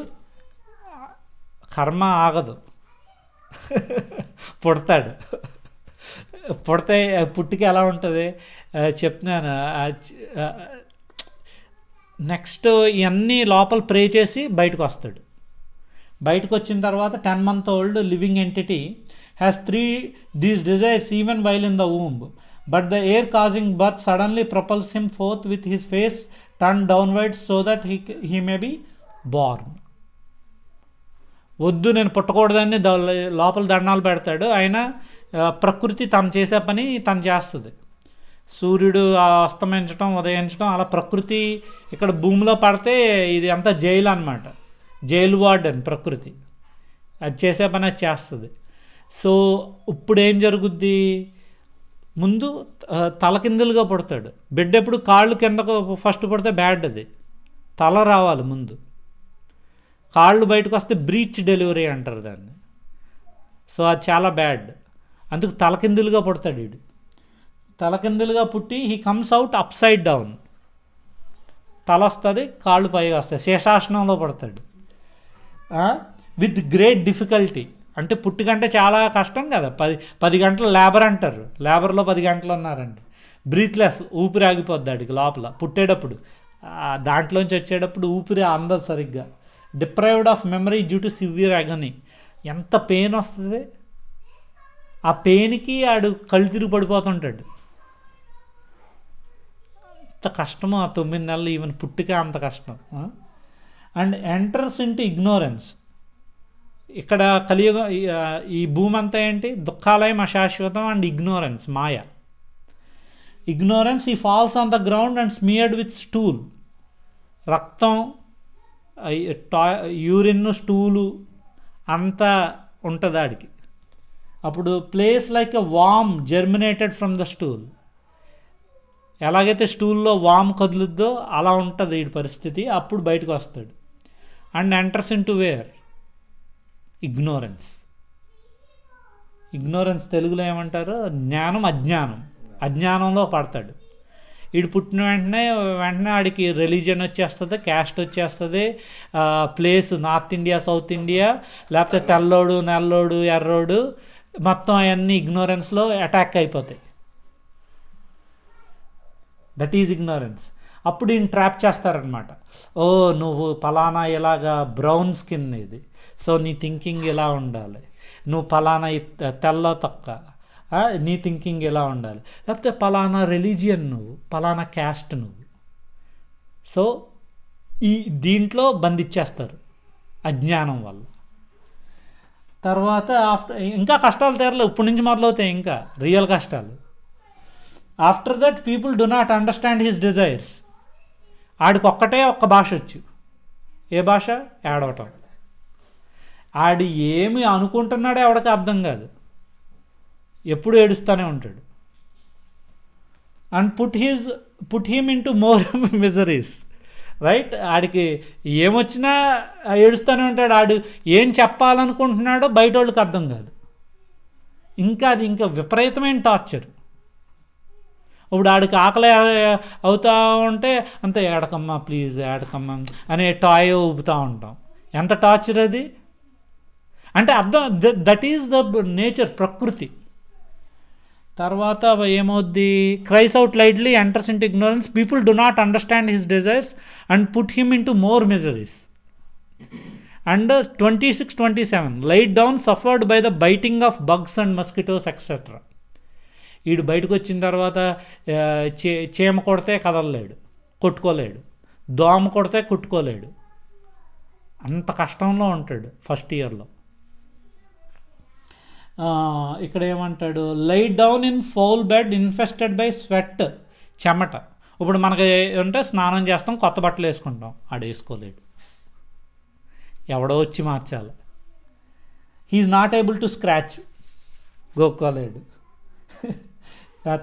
కర్మ ఆగదు, పుడతాడు. పుడితే పుట్టికి ఎలా ఉంటుంది చెప్తున్నాను. నెక్స్ట్ ఇవన్నీ లోపల ప్రే చేసి బయటకు వస్తాడు. బయటకు వచ్చిన తర్వాత 10 month old living entity has 3 these desires even while in the womb, but the air causing birth suddenly propels him forth with his face turned downwards so that he may be born. వద్దు నేను పుట్టకూడదని లోపల దండాలు పెడతాడు. అయినా ప్రకృతి తను చేసే పని తను చేస్తుంది. సూర్యుడు అస్తమించడం ఉదయించడం అలా ప్రకృతి ఇక్కడ భూమిలో పడితే ఇది అంతా జైలు అన్నమాట, జైలు వార్డ్ అని ప్రకృతి, అది చేసే పని అది చేస్తుంది. సో ఇప్పుడు ఏం జరుగుద్ది, ముందు తలకిందులుగా పుడతాడు. బిడ్డ ఎప్పుడు కాళ్ళు కిందకు ఫస్ట్ పడితే బ్యాడ్, అది తల రావాలి ముందు, కాళ్ళు బయటకు వస్తే బ్రీచ్ డెలివరీ అంటారు దాన్ని. సో అది చాలా బ్యాడ్, అందుకు తలకిందులుగా పుడతాడు వీడు. తలకిందులుగా పుట్టి he comes out up side down, తల వస్తుంది కాళ్ళు పైగా వస్తాయి, శేషాసనంలో పడతాడు విత్ గ్రేట్ డిఫికల్టీ. అంటే పుట్టికంటే చాలా కష్టం కదా, 10 గంటలు లేబర్ అంటారు, లేబర్లో 10 గంటలు ఉన్నారండి. బ్రీత్లెస్, ఊపిరి ఆగిపోద్ది ఆడికి లోపల పుట్టేటప్పుడు, దాంట్లోంచి వచ్చేటప్పుడు ఊపిరి అందదు సరిగ్గా. Deprived of memory due to severe agony, ఎంత పెయిన్ వస్తుంది, ఆ పెయిన్కి ఆడు కళ్ళు తిరిగి పడిపోతుంటాడు. అంత కష్టము ఆ 9 నెలలు, ఈవెన్ పుట్టిక అంత కష్టం. And enters into ignorance. ఇక్కడ కలియుగ ఈ భూమి అంతా ఏంటి, దుఃఖాలయం, అశాశ్వతం అండ్ ఇగ్నోరెన్స్, మాయ. ఇగ్నోరెన్స్, ఈ falls on the ground and smeared with stool, రక్తం, యూరిన్, స్టూలు అంతా ఉంటుంది ఆడికి. అప్పుడు place like a worm germinated from the stool, ఎలాగైతే స్టూల్లో వామ్ కదులుద్దో అలా ఉంటుంది వీడి పరిస్థితి. అప్పుడు బయటకు వస్తాడు. And enters into where, ignorance. Ignorance తెలుగులో ఏమంటారు, జ్ఞానం అజ్ఞానం, అజ్ఞానంలో పడతాడు. వీడు పుట్టిన వెంటనే ఆడికి రిలీజియన్ వచ్చేస్తుంది, క్యాస్ట్ వచ్చేస్తుంది, place north India south India, లేకపోతే తెల్లోడు నల్లోడు ఎర్రోడు, మొత్తం అవన్నీ ఇగ్నోరెన్స్లో అటాక్ అయిపోతాయి. That is ignorance. అప్పుడు ఈయన ట్రాప్ చేస్తారనమాట. ఓ నువ్వు పలానా ఇలాగా బ్రౌన్ స్కిన్ ఇది, సో నీ థింకింగ్ ఇలా ఉండాలి, నువ్వు పలానా తెల్ల తొక్క, నీ థింకింగ్ ఎలా ఉండాలి, లేకపోతే పలానా రిలీజియన్ నువ్వు, పలానా క్యాస్ట్ నువ్వు. సో దీంట్లో బంధించేస్తారు అజ్ఞానం వల్ల. తర్వాత ఇంకా కష్టాలు తీరలేవు, ఇప్పటి నుంచి మొదలవుతాయి ఇంకా రియల్ కష్టాలు. After that people do not understand his desires. ఆడికి ఒక్క భాష వచ్చు. ఏ భాష? ఏడవటం. ఆడి ఏమి అనుకుంటున్నాడో ఎవడికి అర్థం కాదు, ఎప్పుడు ఏడుస్తూనే ఉంటాడు. And put him in to more miseries, right? ఆడికి ఏమొచ్చినా ఏడుస్తూనే ఉంటాడు. ఆడు ఏం చెప్పాలనుకుంటున్నాడో బయట వాళ్ళకి అర్థం కాదు. అది ఇంకా విపరీతమైన టార్చర్. ఇప్పుడు ఆడికి ఆకలి అవుతూ ఉంటే అంత ఏడకమ్మా ప్లీజ్ ఏడకమ్మా అనే టాయ్ ఊపుతూ ఉంటాం. ఎంత టార్చర్ అది అంటే అర్థం. దట్ ఈజ్ ద నేచర్, ప్రకృతి. తర్వాత ఏమవుద్ది? Cries out lightly, enters into ignorance, people do not understand his desires and put him in to more miseries. And 26-27 light down suffered by the biting of bugs and mosquitoes etcetera. వీడు బయటకు వచ్చిన తర్వాత చీమ కొడితే కదలలేడు, కొట్టుకోలేడు, దోమ కొడితే కుట్టుకోలేడు, అంత కష్టంలో ఉంటాడు ఫస్ట్ ఇయర్లో. ఇక్కడ ఏమంటాడు? Light down in foul bed infested by sweat, చెమట. ఇప్పుడు మనకి అంటే స్నానం చేస్తాం, కొత్త బట్టలు వేసుకుంటాం, ఆడు వేసుకోలేడు, ఎవడో వచ్చి మార్చాలి. He's not able to scratch, గోక్కోలేడు.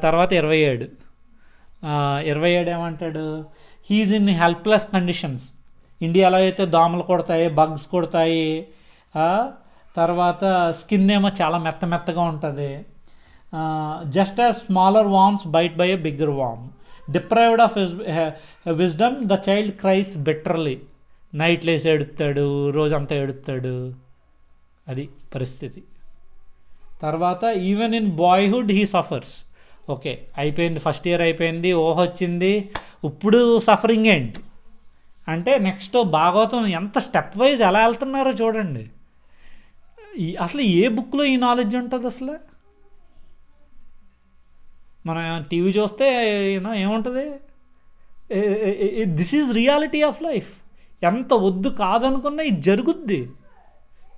తర్వాత 27 ఏమంటాడు? He's in helpless conditions. ఇండియాలో అయితే దోమలు కొడతాయి, బగ్స్ కొడతాయి, తర్వాత స్కిన్ ఏమో చాలా మెత్తగా ఉంటుంది. Just as smaller worms bite by a bigger worm. Deprived of wisdom the child cries bitterly. Night లేసి ఎడుతాడు, రోజంతా ఎడుతాడు, అది పరిస్థితి. తర్వాత even in boyhood he suffers. Okay, అయిపోయింది, ఫస్ట్ ఇయర్ అయిపోయింది, వచ్చింది, ఇప్పుడు సఫరింగ్ ఏంటి అంటే నెక్స్ట్ భాగవతం ఎంత స్టెప్ వైజ్ ఎలా వెళ్తున్నారో చూడండి. అసలు ఏ బుక్లో ఈ నాలెడ్జ్ ఉంటుంది? అసలు మనం టీవీ చూస్తే ఏముంటుంది? This is reality of life. ఎంత వద్దు కాదనుకున్నా ఇది జరుగుద్ది.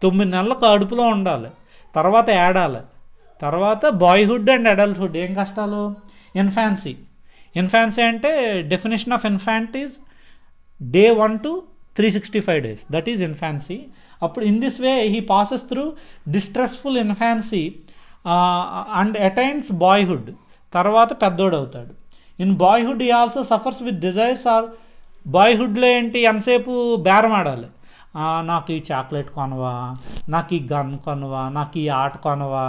9 నెలల కడుపులో ఉండాలి, తర్వాత ఏడాలి, తర్వాత బాయ్హుడ్ అండ్ అడల్ట్హుడ్. ఏం కష్టాలు? ఇన్ఫాన్సీ అంటే definition of infant is day 1 to 365 days. That is infancy. అప్పుడు in this way he passes through distressful infancy and attains boyhood. తర్వాత పెద్దోడు అవుతాడు. In boyhood he also suffers with desires. Or బాయ్హుడ్లో ఏంటి? ఎంతసేపు బేరం ఆడాలి. నాకు ఈ చాక్లెట్ కొనవా, నాకు ఈ గన్ కొనవా, నాకు ఈ ఆట కొనవా.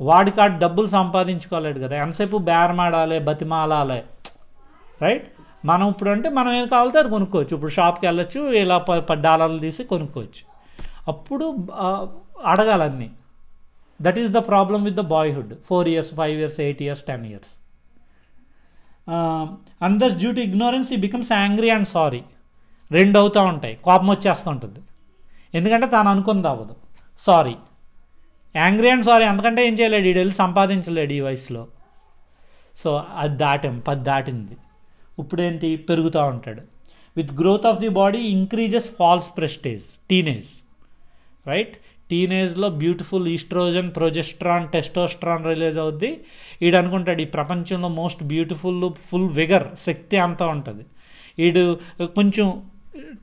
వాడికి ఆ డబ్బులు సంపాదించుకోలేడు కదా, ఎంతసేపు బేరం ఆడాలి, బతిమాలాలి, రైట్? మనం ఇప్పుడు అంటే మనం ఏం కావాలితే అది కొనుక్కోవచ్చు. ఇప్పుడు షాప్కి వెళ్ళొచ్చు, ఇలా $10 తీసి కొనుక్కోవచ్చు. అప్పుడు అడగాలన్నీ. That is the problem with the boyhood. 4 years, 5 years, 8 years, 10 years. And thus due to ignorance he becomes angry and sorry. 2 అవుతూ ఉంటాయి, కోపం వచ్చేస్తుంటుంది, ఎందుకంటే తాను అనుకుంది అవ్వదు. Sorry, angry and sorry. అందుకంటే ఏం చేయలేడు, వీడు వెళ్ళి సంపాదించలేడు ఈ వయసులో. సో అది 10 దాటింది. ఇప్పుడేంటి? పెరుగుతూ ఉంటాడు. With growth of the body increases false prestige. Teenage, right? టీనేజ్లో beautiful oestrogen, progesterone, testosterone release అవుద్ది. వీడు అనుకుంటాడు ఈ ప్రపంచంలో మోస్ట్ బ్యూటిఫుల్, ఫుల్ విగర్, శక్తి అంతా ఉంటుంది. వీడు కొంచెం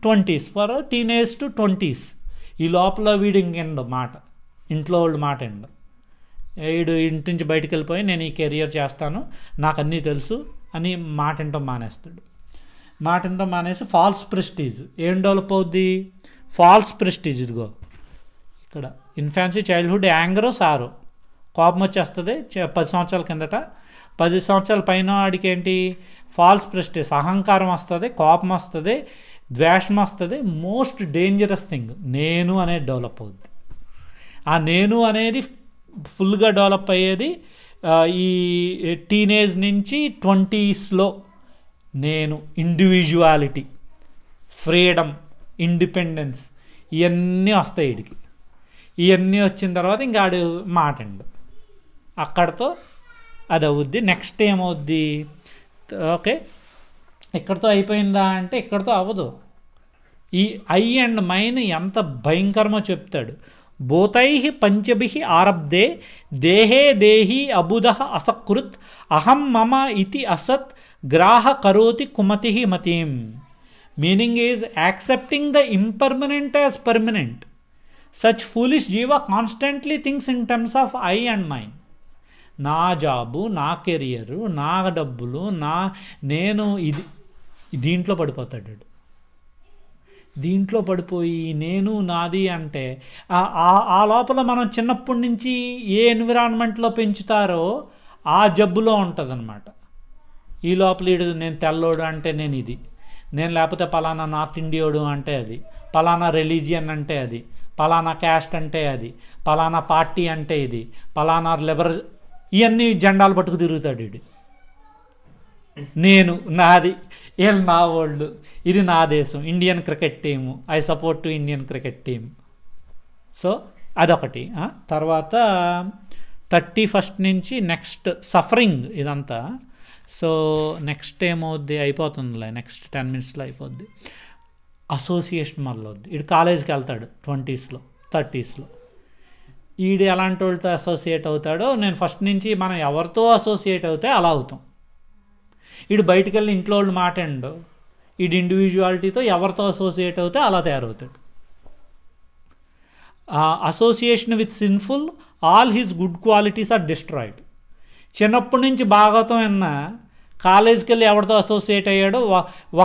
20s, for teenage to 20s, ఈ లోపల వీడు ఇంకెండు మాట, ఇంట్లో వాళ్ళు మాట ఎండు. వీడు ఇంటి నుంచి బయటకు వెళ్ళిపోయి నేను ఈ కెరియర్ చేస్తాను, నాకు అన్నీ తెలుసు అని మాట వినటం మానేస్తాడు. మాట వినటం మానేసి ఫాల్స్ ప్రెస్టీజ్. ఏం డెవలప్ అవుద్ది? False prestige. ఇదిగో ఇక్కడ ఇన్ఫాన్సీ, చైల్డ్హుడ్, యాంగరో, సారో. కోపం వచ్చేస్తుంది 10 సంవత్సరాల కిందట. 10 సంవత్సరాల పైన వాడికి ఏంటి, ఫాల్స్ ప్రెస్టేజ్, అహంకారం వస్తుంది, కోపం వస్తుంది, ద్వేషం వస్తుంది. మోస్ట్ డేంజరస్ థింగ్ నేను అనేది డెవలప్ అవుద్ది. ఆ నేను అనేది ఫుల్గా డెవలప్ అయ్యేది ఈ టీనేజ్ నుంచి 20sలో. నేను, ఇండివిజువాలిటీ, ఫ్రీడమ్, ఇండిపెండెన్స్ ఇవన్నీ వస్తాయి వీడికి. ఇవన్నీ వచ్చిన తర్వాత ఇంకా ఆడు మాట అండి అక్కడితో అది అవుద్ది. నెక్స్ట్ ఏమవుద్ది, ఓకే ఇక్కడితో అయిపోయిందా అంటే ఇక్కడితో అవ్వదు. ఈ ఐ అండ్ మైన్ ఎంత భయంకరమో చెప్తాడు. భూతై పంచభి ఆరబ్ధే దేహే దేహి అబుధ అసకృత్ అహం మమ ఇతి అసత్ గ్రాహ కరోతి కుమతి మతిం. Meaning is accepting the impermanent as permanent. Such foolish జీవ constantly thinks in terms of I and mind. నా జాబు, నా కెరియరు, నా డబ్బులు, నేను ఇది దీంట్లో పడిపోతాడు. దీంట్లో పడిపోయి నేను నాది అంటే ఆ లోపల మనం చిన్నప్పటి నుంచి ఏ ఎన్విరాన్మెంట్లో పెంచుతారో ఆ జబ్బులో ఉంటుంది అనమాట. ఈ లోపల నేను తెల్లోడు అంటే నేను ఇది, నేను లేకపోతే పలానా నార్త్ ఇండియోడు అంటే అది, పలానా రిలీజియన్ అంటే అది, పలానా క్యాస్ట్ అంటే అది, పలానా పార్టీ అంటే ఇది, పలానా లిబరల్, ఇవన్నీ జెండాలు పట్టుకు తిరుగుతాడు వీడు. నేను, నాది, వీళ్ళు నా వాళ్ళు, ఇది నా దేశం, Indian cricket team, I support to Indian cricket team. So అదొకటి. తర్వాత 31st నుంచి నెక్స్ట్ సఫరింగ్ ఇదంతా. సో నెక్స్ట్ ఏమవుద్ది, అయిపోతుందిలే, నెక్స్ట్ 10 minutesలో అయిపోద్ది. అసోసియేషన్ మొదలవుద్ది. వీడు కాలేజీకి వెళ్తాడు 20sలో 30sలో. వీడు ఎలాంటి వాళ్ళతో అసోసియేట్ అవుతాడో, నేను ఫస్ట్ నుంచి మనం ఎవరితో అసోసియేట్ అవుతే అలా అవుతాం. వీడు బయటికి వెళ్ళి ఇంట్లో వాళ్ళు మాట్లాడు, వీడి ఇండివిజువాలిటీతో ఎవరితో అసోసియేట్ అవుతే అలా తయారవుతాడు. Association with sinful all his good qualities are destroyed. చిన్నప్పటి నుంచి భాగవతం విన్న కాలేజీకి వెళ్ళి ఎవరితో అసోసియేట్ అయ్యాడో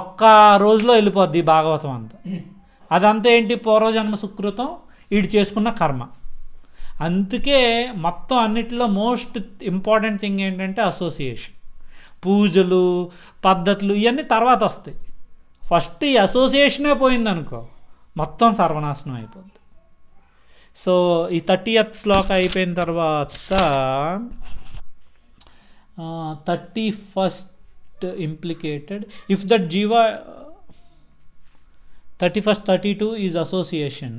ఒక్క రోజులో వెళ్ళిపోద్ది భాగవతం అంతా. అదంతా ఏంటి, పూర్వజన్మ సుకృతం, వీడు చేసుకున్న కర్మ. అందుకే మొత్తం అన్నిటిలో మోస్ట్ ఇంపార్టెంట్ థింగ్ ఏంటంటే అసోసియేషన్. పూజలు, పద్ధతులు ఇవన్నీ తర్వాత వస్తాయి. ఫస్ట్ ఈ అసోసియేషనే పోయిందనుకో మొత్తం సర్వనాశనం అయిపోద్ది. సో ఈ 30th శ్లోక అయిపోయిన తర్వాత 31st implicated if that jiva 31st 32 is association.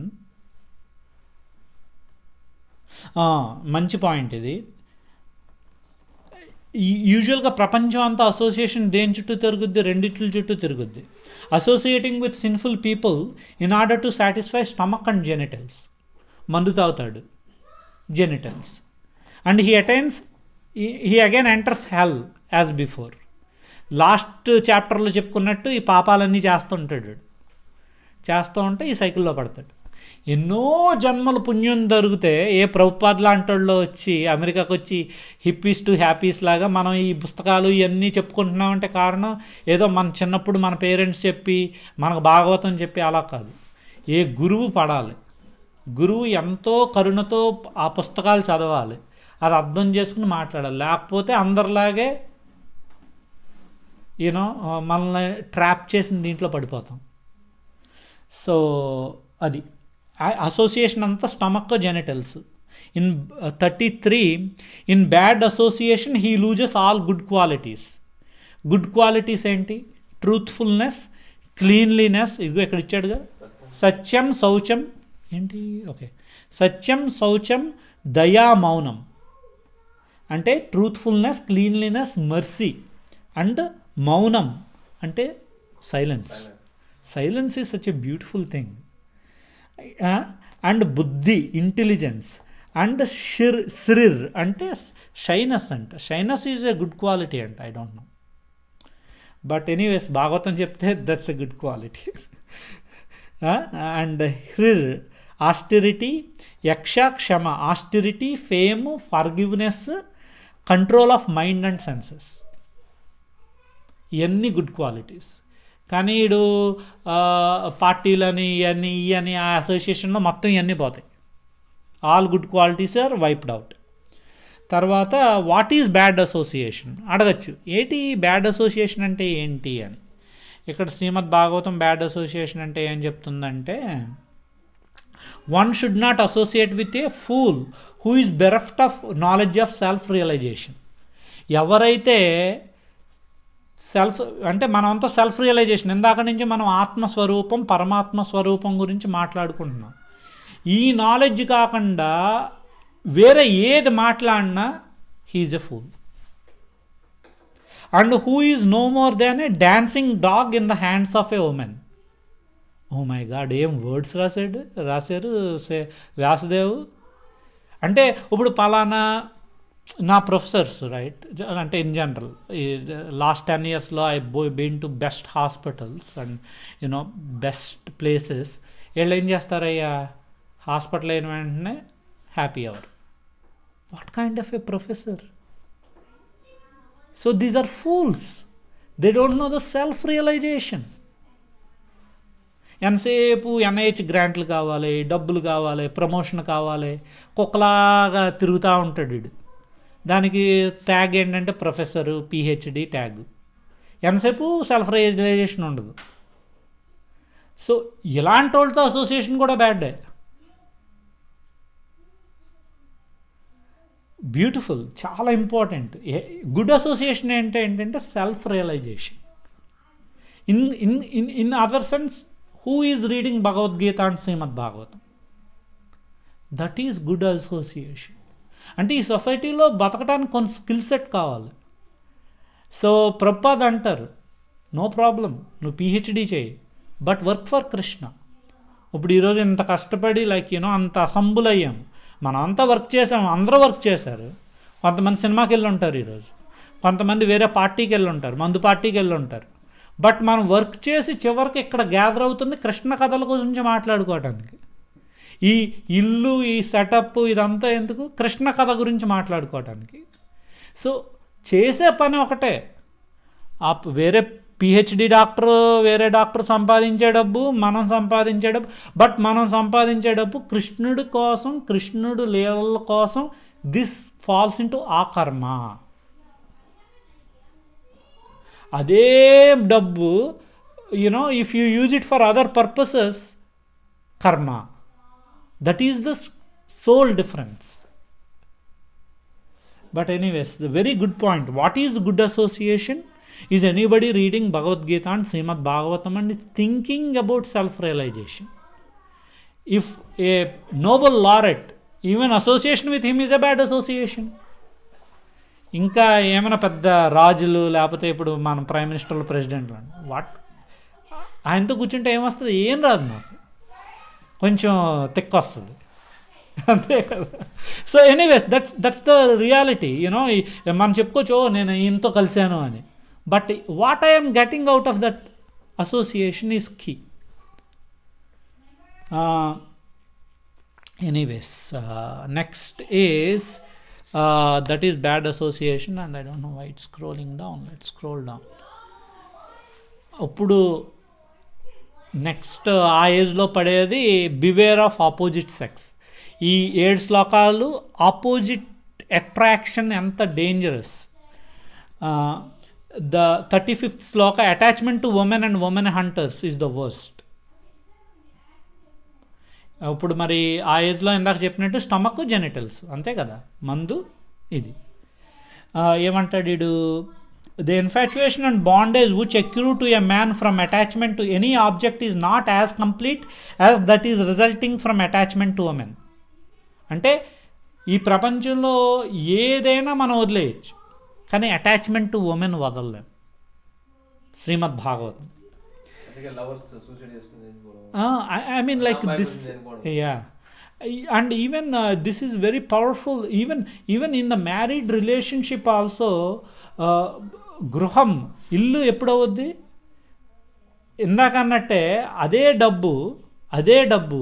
మంచి పాయింట్ ఇది. యూజువల్గా ప్రపంచం అంతా అసోసియేషన్ దేని చుట్టూ తిరుగుద్ది, రెండిట్ల చుట్టూ తిరుగుద్ది. Associating with sinful people in order to satisfy stomach and genitals. మందు తాగుతాడు, genitals, and he again enters hell as before. Last చాప్టర్లో చెప్పుకున్నట్టు ఈ పాపాలన్నీ చేస్తూ ఉంటే ఈ సైకిల్లో పడతాడు. ఎన్నో జన్మల పుణ్యం దొరికితే ఏ ప్రభుపాద్ లాంటి వాళ్ళు వచ్చి అమెరికాకు వచ్చి హిప్పీస్ టు హ్యాపీస్ లాగా మనం ఈ పుస్తకాలు ఇవన్నీ చెప్పుకుంటున్నామంటే కారణం ఏదో మన చిన్నప్పుడు మన పేరెంట్స్ చెప్పి మనకు భాగవతం చెప్పి అలా కాదు. ఏ గురువు పడాలి, గురువు ఎంతో కరుణతో ఆ పుస్తకాలు చదవాలి, అది అర్థం చేసుకుని మాట్లాడాలి. లేకపోతే అందరిలాగే మనల్ని ట్రాప్ చేసిన దీంట్లో పడిపోతాం. సో అది అసోసియేషన్ అంతా stomach genitals. In 33 in bad association he loses all good qualities. Good qualities ఏంటి, ట్రూత్ఫుల్నెస్, క్లీన్లీనెస్, ఇదిగో ఇక్కడ ఇచ్చాడుగా, సత్యం శౌచం ఏంటి, ఓకే, సత్యం శౌచం దయా మౌనం అంటే ట్రూత్ఫుల్నెస్, క్లీన్లీనెస్, మర్సీ అండ్ మౌనం అంటే silence. Silence is such a beautiful thing. And బుద్ధి, ఇంటెలిజెన్స్, అండ్ శ్రిర్ అంటే షైనెస్ అంట. Shyness is a good quality అంట, I don't know, but anyways Bhagavatam చెప్తే that's a good quality. And హ్రిర్ ఆస్టెరిటీ, యక్ష క్షమ, austerity, fame, forgiveness, control of mind and senses, ఇవన్నీ గుడ్ క్వాలిటీస్. కానీ వీడు పార్టీలని ఇవన్నీ ఆ అసోసియేషన్లో మొత్తం ఇవన్నీ పోతాయి. All good qualities are wiped out. తర్వాత వాట్ ఈజ్ బ్యాడ్ అసోసియేషన్ అడగచ్చు. ఏంటి బ్యాడ్ అసోసియేషన్ అంటే ఏంటి అని. ఇక్కడ శ్రీమద్ భాగవతం బ్యాడ్ అసోసియేషన్ అంటే ఏం చెప్తుందంటే, one should not associate with a fool who is bereft of knowledge of self realization. ఎవరైతే అంటే మనమంతా సెల్ఫ్ రియలైజేషన్, ఇందాక నుంచి మనం ఆత్మస్వరూపం పరమాత్మ స్వరూపం గురించి మాట్లాడుకుంటున్నాం. ఈ నాలెడ్జ్ కాకుండా వేరే ఏది మాట్లాడినా he's a fool. And who is no more than a dancing dog in the hands of a women. Oh my God, ఏం వర్డ్స్ రాశారు వ్యాసదేవ్. అంటే ఇప్పుడు పలానా నా ప్రొఫెసర్స్ రైట్, అంటే ఇన్ జనరల్ లాస్ట్ 10 yearsలో I been to best hospitals and you know best places. వీళ్ళు ఏం చేస్తారయ్యా, హాస్పిటల్ అయిన వెంటనే happy hour. What kind of a professor? So these are fools, they don't know the self realization. ఎంతసేపు NIH గ్రాంట్లు కావాలి, డబ్బులు కావాలి, ప్రమోషన్ కావాలి, కుక్కలాగా తిరుగుతూ ఉంటాడు వీడు. దానికి ట్యాగ్ ఏంటంటే ప్రొఫెసరు, PhD ట్యాగ్. ఎంతసేపు సెల్ఫ్ రియలైజేషన్ ఉండదు. సో ఇలాంటి వాళ్ళతో అసోసియేషన్ కూడా బ్యాడే. బ్యూటిఫుల్, చాలా ఇంపార్టెంట్. గుడ్ అసోసియేషన్ ఏంటంటే self realization. In other sense, who is reading Bhagavad Gita and Srimad Bhagavatam, that is good association. అంటే ఈ సొసైటీలో బతకడానికి కొన్ని స్కిల్ సెట్ కావాలి. సో ప్రభుపాద్ అంటారు, నో ప్రాబ్లం, నువ్వు PhD చేయి, బట్ వర్క్ ఫర్ కృష్ణ. ఇప్పుడు ఈరోజు ఇంత కష్టపడి అంత అసంబుల్ అయ్యాము, మనం అంతా వర్క్ చేసాము, అందరూ వర్క్ చేశారు. కొంతమంది సినిమాకి వెళ్ళి ఉంటారు ఈరోజు, కొంతమంది వేరే పార్టీకి వెళ్ళి ఉంటారు, మందు పార్టీకి వెళ్ళి ఉంటారు. బట్ మనం వర్క్ చేసి చివరికి ఇక్కడ గ్యాదర్ అవుతుంది కృష్ణ కథల గురించి మాట్లాడుకోవడానికి. ఈ ఇల్లు, ఈ సెటప్ ఇదంతా ఎందుకు? కృష్ణ కథ గురించి మాట్లాడుకోవటానికి. సో చేసే పని ఒకటే. వేరే PhD డాక్టర్, వేరే డాక్టర్ సంపాదించే డబ్బు, మనం సంపాదించే డబ్బు, బట్ మనం సంపాదించే డబ్బు కృష్ణుడి కోసం, కృష్ణుడు లీలల కోసం. దిస్ ఫాల్స్ ఇంటూ ఆ కర్మ. అదే డబ్బు if you use it for other purposes, కర్మ. That is the sole difference. But anyways, the very good point. What is good association? Is anybody reading Bhagavad Gita and Srimad Bhagavatam and is thinking about self-realization? If a Nobel laureate, even association with him is a bad association. ఇంకా ఏమైనా పెద్ద రాజులు, లేకపోతే ఇప్పుడు మన prime మినిస్టర్లు, ప్రెసిడెంట్లు, what ఆయనతో కూర్చుంటే ఏమొస్తుంది? ఏం రాదు, నాకు కొంచెం తిక్క వస్తుంది, అంతే కదా. So anyways, that's the reality. మనం చెప్పుకోవచ్చు నేను ఈయనతో కలిశాను అని, but what I'm getting out of that association is key. Anyways, next is that is bad association, and I don't know why it's scrolling down. Let's scroll down. ఇప్పుడు next ఆ ఏజ్లో పడేది బివేర్ ఆఫ్ ఆపోజిట్ సెక్స్. ఈ 7 శ్లోకాలు opposite attraction ఎంత dangerous. The 35th Shloka, attachment to women and women hunters is the worst. ఇప్పుడు మరి ఆ ఏజ్లో ఇందాక చెప్పినట్టు స్టమక్, జెనిటల్స్, అంతే కదా, మందు ఇది. ఏమంటాడు వీడు? The infatuation and bondage which accrue to a man from attachment to any object is not as complete as that is resulting from attachment to women. అంటే ఈ ప్రపంచంలో ఏదైనా మనం వదిలేయచ్చు, కానీ అటాచ్మెంట్ టు ఉమెన్ వదలలేం. Srimad Bhagavatam. I mean like this, yeah. And even this is very powerful. Even in the married relationship also, గృహం, ఇల్లు ఎప్పుడవుద్ది? ఇందాక అన్నట్టే అదే డబ్బు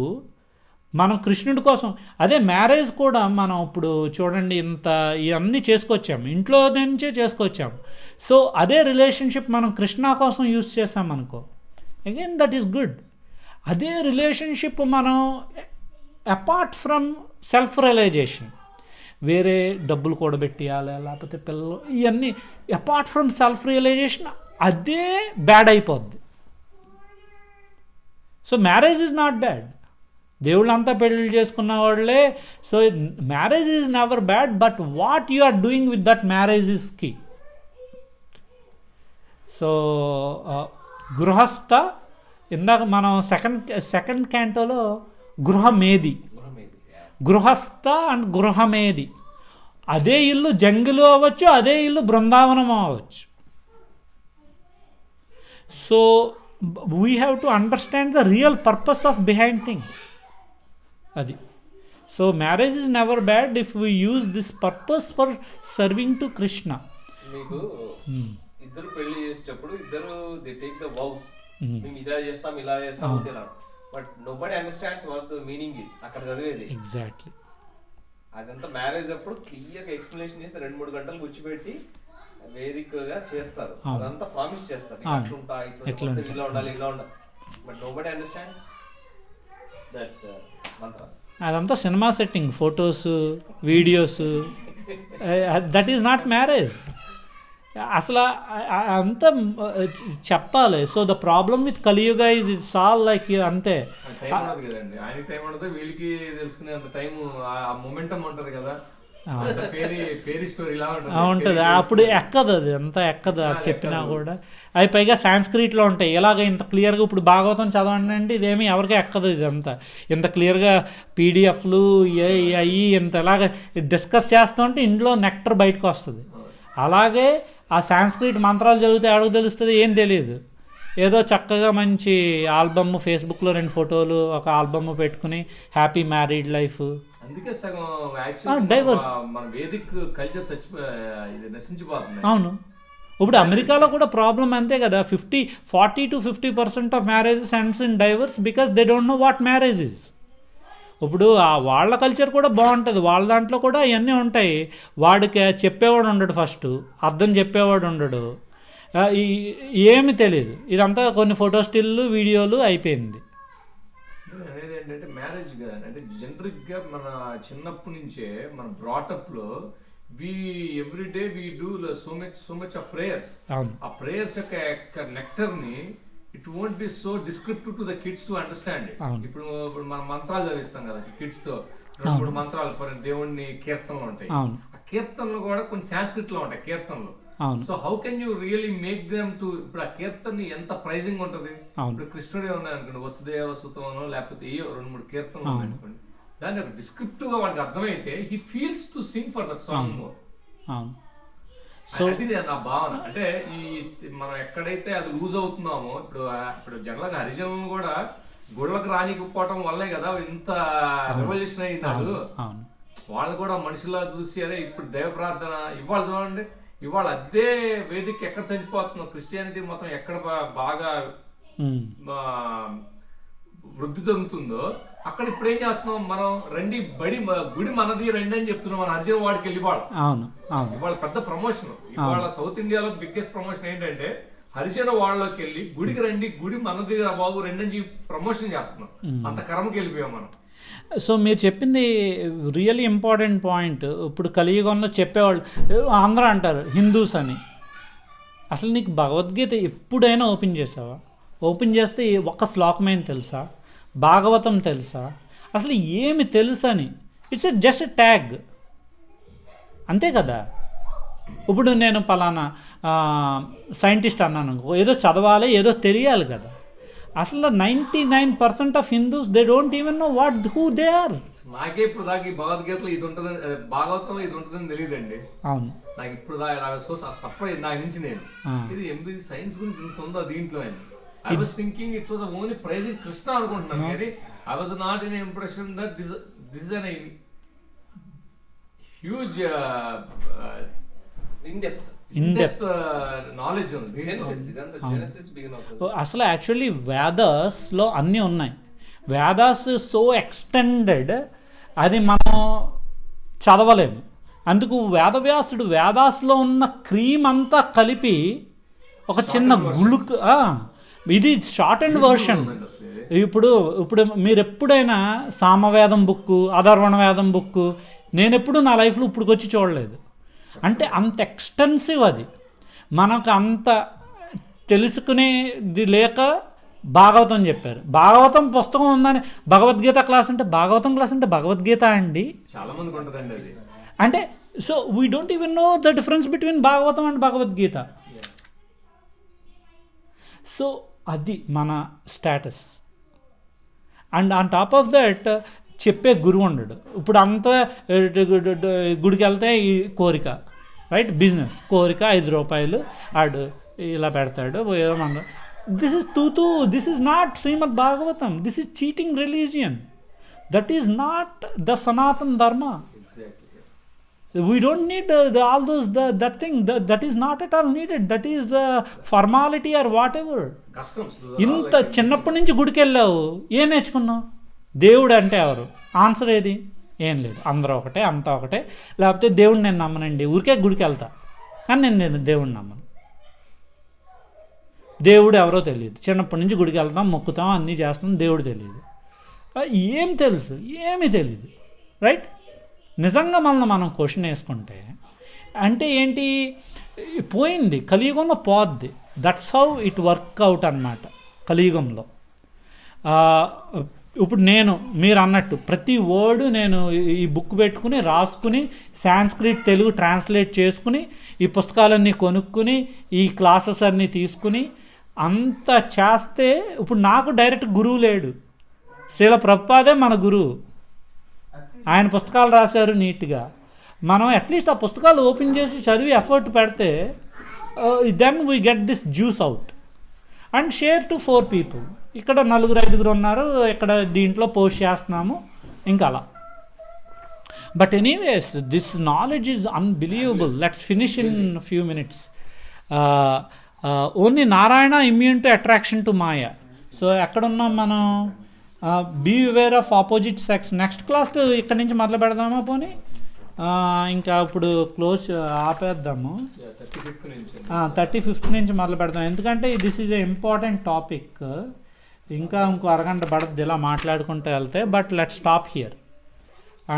మనం కృష్ణుడి కోసం. అదే మ్యారేజ్ కూడా మనం ఇప్పుడు చూడండి, ఇవన్నీ చేసుకొచ్చాము, ఇంట్లో నుంచే చేసుకొచ్చాము. సో అదే రిలేషన్షిప్ మనం కృష్ణ కోసం యూజ్ చేసామనుకో, అగైన్ దట్ ఈస్ గుడ్. అదే రిలేషన్షిప్ మనం అపార్ట్ ఫ్రమ్ సెల్ఫ్ రియలైజేషన్, వేరే డబ్బులు కూడబెట్టియాలి, లేకపోతే పిల్లలు, ఇవన్నీ అపార్ట్ ఫ్రమ్ సెల్ఫ్ రియలైజేషన్ అదే బ్యాడ్ అయిపోద్ది. So marriage is not bad, దేవుళ్ళంతా పెళ్ళిళ్ళు చేసుకున్న వాళ్ళే. So marriage is never bad, but what you are doing with that marriage is key. So గృహస్థ, ఇందాక మనం సెకండ్ క్యాంటోలో గృహమేది, గృహస్థ అండ్ గృహమేది. అదే ఇల్లు జంగిలు అవ్వచ్చు, అదే ఇల్లు బృందావనం అవ్వచ్చు. So we have to understand the real purpose of behind things, అది. So marriage is never bad if we use this purpose for serving to Krishna. మీకు ఇద్దరు పెళ్లి చేసేటప్పుడు ఇద్దరు దే టేక్ ద వౌస్, మేము ఇలా చేస్తాం ఇలా చేస్తాం అంతేనా, but nobody understands what the meaning is అక్కడ చదివేది. ఎగ్జాక్ట్లీ. అదంతా మ్యారేజ్ అప్పుడు క్లియర్ గా ఎక్స్ప్లెనేషన్ చేసి 2-3 గంటలు కూర్చోబెట్టి వేదికగా చేస్తారు, అదంతా ప్రామిస్ చేస్తారు, ఇట్లుంటా ఇట్లా ఇలా ఉండాలి ఇలా ఉండాలి, but nobody understands that mantras. అదంతా cinema setting, photos, videos, that is not marriage. అసలు అంతా చెప్పాలి. So the problem with Kaliyuga is it's all like అంతే. కదండి ఆయనకి టైం ఉండదు, వీళ్ళకి తెలుసుకునే అంత టైం, ఆ మొమెంటం ఉంటుంది కదా, ఫేరీ స్టోరీ ఇలా ఉంటుంది. అప్పుడు ఎక్కదు, అది అంతా ఎక్కదు, అది చెప్పినా కూడా. అవి పైగా సాంస్క్రిట్లో ఉంటాయి. ఇలాగ ఇంత క్లియర్గా ఇప్పుడు భాగవతం చదవండి అంటే ఇదేమీ ఎవరికీ ఎక్కదు. ఇదంతా ఇంత క్లియర్గా పీడిఎఫ్లు అవి ఇంత ఎలాగ డిస్కస్ చేస్తూ ఉంటే ఇంట్లో నెక్టర్ బయటకు వస్తుంది. అలాగే ఆ సాంస్క్రిట్ మంత్రాలు చదివితే ఎవరికి తెలుస్తుంది? ఏం తెలియదు. ఏదో చక్కగా మంచి ఆల్బమ్, ఫేస్బుక్లో 2 ఫోటోలు, ఒక ఆల్బమ్ పెట్టుకుని హ్యాపీ మ్యారీడ్ లైఫ్. అందుకే సగం డైవర్స్ మన వేదిక్ కల్చర్ నశించిపోతుంది. అవును. ఇప్పుడు అమెరికాలో కూడా ప్రాబ్లం అంతే కదా. 40 to 50% of marriages ends in divorce because they don't know what marriage is. ఇప్పుడు వాళ్ళ కల్చర్ కూడా బాగుంటుంది, వాళ్ళ దాంట్లో కూడా ఇవన్నీ ఉంటాయి. వాడికి చెప్పేవాడు ఉండడు, ఫస్ట్ అర్థం చెప్పేవాడు ఉండడు, ఏమి తెలియదు. ఇదంతా కొన్ని ఫోటో స్టిల్లు, వీడియోలు అయిపోయింది. అనేది ఏంటంటే మ్యారేజ్ కదా, అంటే జనరిక్గా మన చిన్నప్పటి నుంచే మన బ్రాటప్లో every day we do so much of prayers. ఆ ప్రేయర్స్ యొక్క నెక్టర్ని it won't be so descriptive to the kids to understand. ఇప్పుడు మనం మంత్రాలు చదివిస్తాం కదా కిడ్స్ తో, 2-3 మంత్రాలు దేవుణ్ణి కీర్తనలు ఉంటాయి. ఆ కీర్తనలు కూడా కొన్ని సాంస్క్రిట్ లో ఉంటాయి కీర్తనలు. So how can you really make them to, ఇప్పుడు ఆ కీర్తన ఎంత ప్రైజింగ్ ఉంటుంది. ఇప్పుడు కృష్ణుడే ఉన్నాయి అనుకోండి, వసుదేవ సుతమనో లేకపోతే 2-3 కీర్తనలు ఉన్నాయి అనుకోండి, దాన్ని ఒక డిస్క్రిప్టివ్ గా వాడికి అర్థమైతే he feels to sing for that song more. అది నా భావన. అంటే ఈ మనం ఎక్కడైతే అది లూజ్ అవుతున్నామో, ఇప్పుడు జనరల్గా హరిజనులను కూడా గుళ్ళకు రానికపోవటం వల్లే కదా ఇంత రెవల్యూషన్ అయిందాడు. వాళ్ళు కూడా మనుషుల్లా చూసి అరే ఇప్పుడు దైవ ప్రార్థన ఇవాళ చూడండి, ఇవాళ అదే వేదిక ఎక్కడ చనిపోతున్నాం, క్రిస్టియానిటీ మొత్తం ఎక్కడ బాగా వృద్ధి చెందుతుందో అక్కడ ఇప్పుడు ఏం చేస్తున్నాం మనం, రండి గుడి మనది రండి అని చెప్తున్నాం మన హరిజన వాడికి వెళ్ళి. ఇవాళ పెద్ద ప్రమోషన్, ఇవాళ సౌత్ ఇండియాలో బిగ్గెస్ట్ ప్రమోషన్ ఏంటంటే హరిజన వాళ్ళకి వెళ్ళి గుడికి రండి, గుడి మనది బాబు రండి అని ప్రమోషన్ చేస్తున్నాం. అంత కర్మకి వెళ్ళిపోయాం మనం. సో మీరు చెప్పింది రియల్లీ ఇంపార్టెంట్ పాయింట్. ఇప్పుడు కలియుగంలో చెప్పేవాళ్ళు అందరూ అంటారు హిందూస్ అని. అసలు నీకు భగవద్గీత ఎప్పుడైనా ఓపెన్ చేసావా? ఓపెన్ చేస్తే ఒక్క శ్లోకమైన తెలుసా? భాగవతం తెలుసా? అసలు ఏమి తెలుసు అని. ఇట్స్ జస్ట్ ట్యాగ్ అంతే కదా. ఇప్పుడు నేను పలానా సైంటిస్ట్ అన్నాను, ఏదో చదవాలి, ఏదో తెలియాలి కదా. అసలు 99% of Hindus they don't even know what who they are. నాకే ఇప్పుడు దాకా ఈ భగవద్గీతలో ఇది ఉంటుంది, భాగవతంలో ఇది ఉంటుందని తెలియదండి. అవును, నాకు ఇప్పుడు దాకా సర్ప్రైజ్ దాని నుంచి నేను ఇది ఎంబీ సైన్స్ గురించి ఇంత ఉందా దీంట్లో అని. I was thinking it was only praising Krishna అనుకుంటున్నాను, కానీ I was not in an impression that this is an huge in-depth knowledge ఉంది. అసలు యాక్చువల్లీ వేదాస్లో అన్నీ ఉన్నాయి. వేదాస్ సో ఎక్స్టెండెడ్, అది మనం చదవలేము. అందుకు వేదవ్యాసుడు వేదాస్లో ఉన్న క్రీమ్ అంతా కలిపి ఒక చిన్న గుళుక్, ఇది షార్ట్ అండ్ వర్షన్. ఇప్పుడు మీరు ఎప్పుడైనా సామవేదం బుక్కు, అధర్వణ వేదం బుక్కు నేను ఎప్పుడు నా లైఫ్లో ఇప్పుడు వచ్చి చూడలేదు. అంటే అంత ఎక్స్టెన్సివ్ అది. మనకు అంత తెలుసుకునేది లేక భాగవతం చెప్పారు. భాగవతం పుస్తకం ఉందని భగవద్గీత క్లాస్ అంటే భగవద్గీత అండి చాలా మందికి ఉంటుందండి అది. అంటే so we don't even know the difference between Bhagavatam and Bhagavad Gita. So అది మన status. And on top of that చెప్పే గురువు ఉండడు. ఇప్పుడు అంతా గుడికి వెళ్తే ఈ కోరిక, రైట్, బిజినెస్ కోరిక, 5 రూపాయలు ఆడు ఇలా పెడతాడు ఏమన్నా. దిస్ ఇస్ తూతూ, this is not Srimad Bhagavatam, this is cheating religion, that is not the Sanatan Dharma. We don't need all those that thing that is not at all needed, that is formality or whatever. ఇంత చిన్నప్పటి నుంచి గుడికి వెళ్ళావు, ఏం నేర్చుకున్నావు? దేవుడు అంటే ఎవరు? ఆన్సర్ ఏది? ఏం లేదు, అందరూ ఒకటే, అంతా ఒకటే. లేకపోతే దేవుడిని నేను నమ్మనండి, ఊరికే గుడికి వెళ్తా కానీ నేను దేవుడిని నమ్మను. దేవుడు ఎవరో తెలియదు, చిన్నప్పటి నుంచి గుడికి వెళ్తాం, మొక్కుతాం, అన్నీ చేస్తాం, దేవుడు తెలియదు. ఏం తెలుసు? ఏమీ తెలియదు, రైట్? నిజంగా మనం క్వశ్చన్ వేసుకుంటే అంటే ఏంటి, పోయింది, కలియుగంలో పోద్ది. దట్స్ హౌ ఇట్ వర్క్అవుట్ అన్నమాట కలియుగంలో. ఇప్పుడు మీరు అన్నట్టు ప్రతి వర్డ్ నేను ఈ బుక్ పెట్టుకుని రాసుకుని సాంస్క్రిట్ తెలుగు ట్రాన్స్లేట్ చేసుకుని ఈ పుస్తకాలన్నీ కొనుక్కుని ఈ క్లాసెస్ అన్నీ తీసుకుని అంత చేస్తే ఇప్పుడు నాకు డైరెక్ట్ గురువు లేడు. శ్రీల ప్రభుపాదే మన గురువు. ఆయన పుస్తకాలు రాశారు నీట్గా. మనం అట్లీస్ట్ ఆ పుస్తకాలు ఓపెన్ చేసి చదివి ఎఫర్ట్ పెడితే then we get this juice out and share to 4 people. ఇక్కడ 4-5 ఉన్నారు, ఇక్కడ దీంట్లో పోస్ట్ చేస్తున్నాము, ఇంకా అలా. But anyways this knowledge is unbelievable. Let's finish in few minutes. Only Narayana immune to attraction to maya. So ఎక్కడున్నాం మనం? Be aware of opposite sex. Next class ఇక్కడ నుంచి మొదలు పెడదామా? పోనీ ఇంకా ఇప్పుడు క్లోజ్ ఆపేద్దాము. 35th నుంచి మొదలు పెడదాం. ఎందుకంటే this is a important topic. ఇంకా ఇంకో అరగంట పడుతుంది ఇలా మాట్లాడుకుంటూ వెళ్తే. But let's stop here.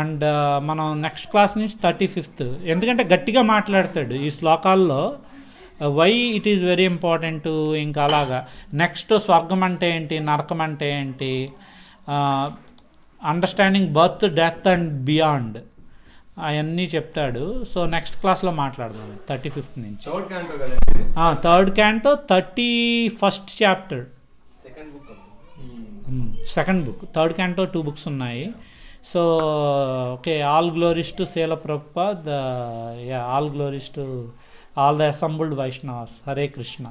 And మనం నెక్స్ట్ క్లాస్ నుంచి 35th, ఎందుకంటే గట్టిగా మాట్లాడతాడు ఈ శ్లోకాల్లో. Why it is very important. ఇంకా అలాగా నెక్స్ట్ స్వర్గం అంటే ఏంటి, నరకం అంటే ఏంటి, understanding birth, death and beyond, అవన్నీ చెప్తాడు. సో నెక్స్ట్ క్లాస్లో మాట్లాడదాం 35th నుంచి. 3rd canto 31st chapter, second book. 3rd canto 2 books ఉన్నాయి. So okay, all glories to Srila Prabhupad. All glories to all the assembled Vaishnavas. Hare Krishna.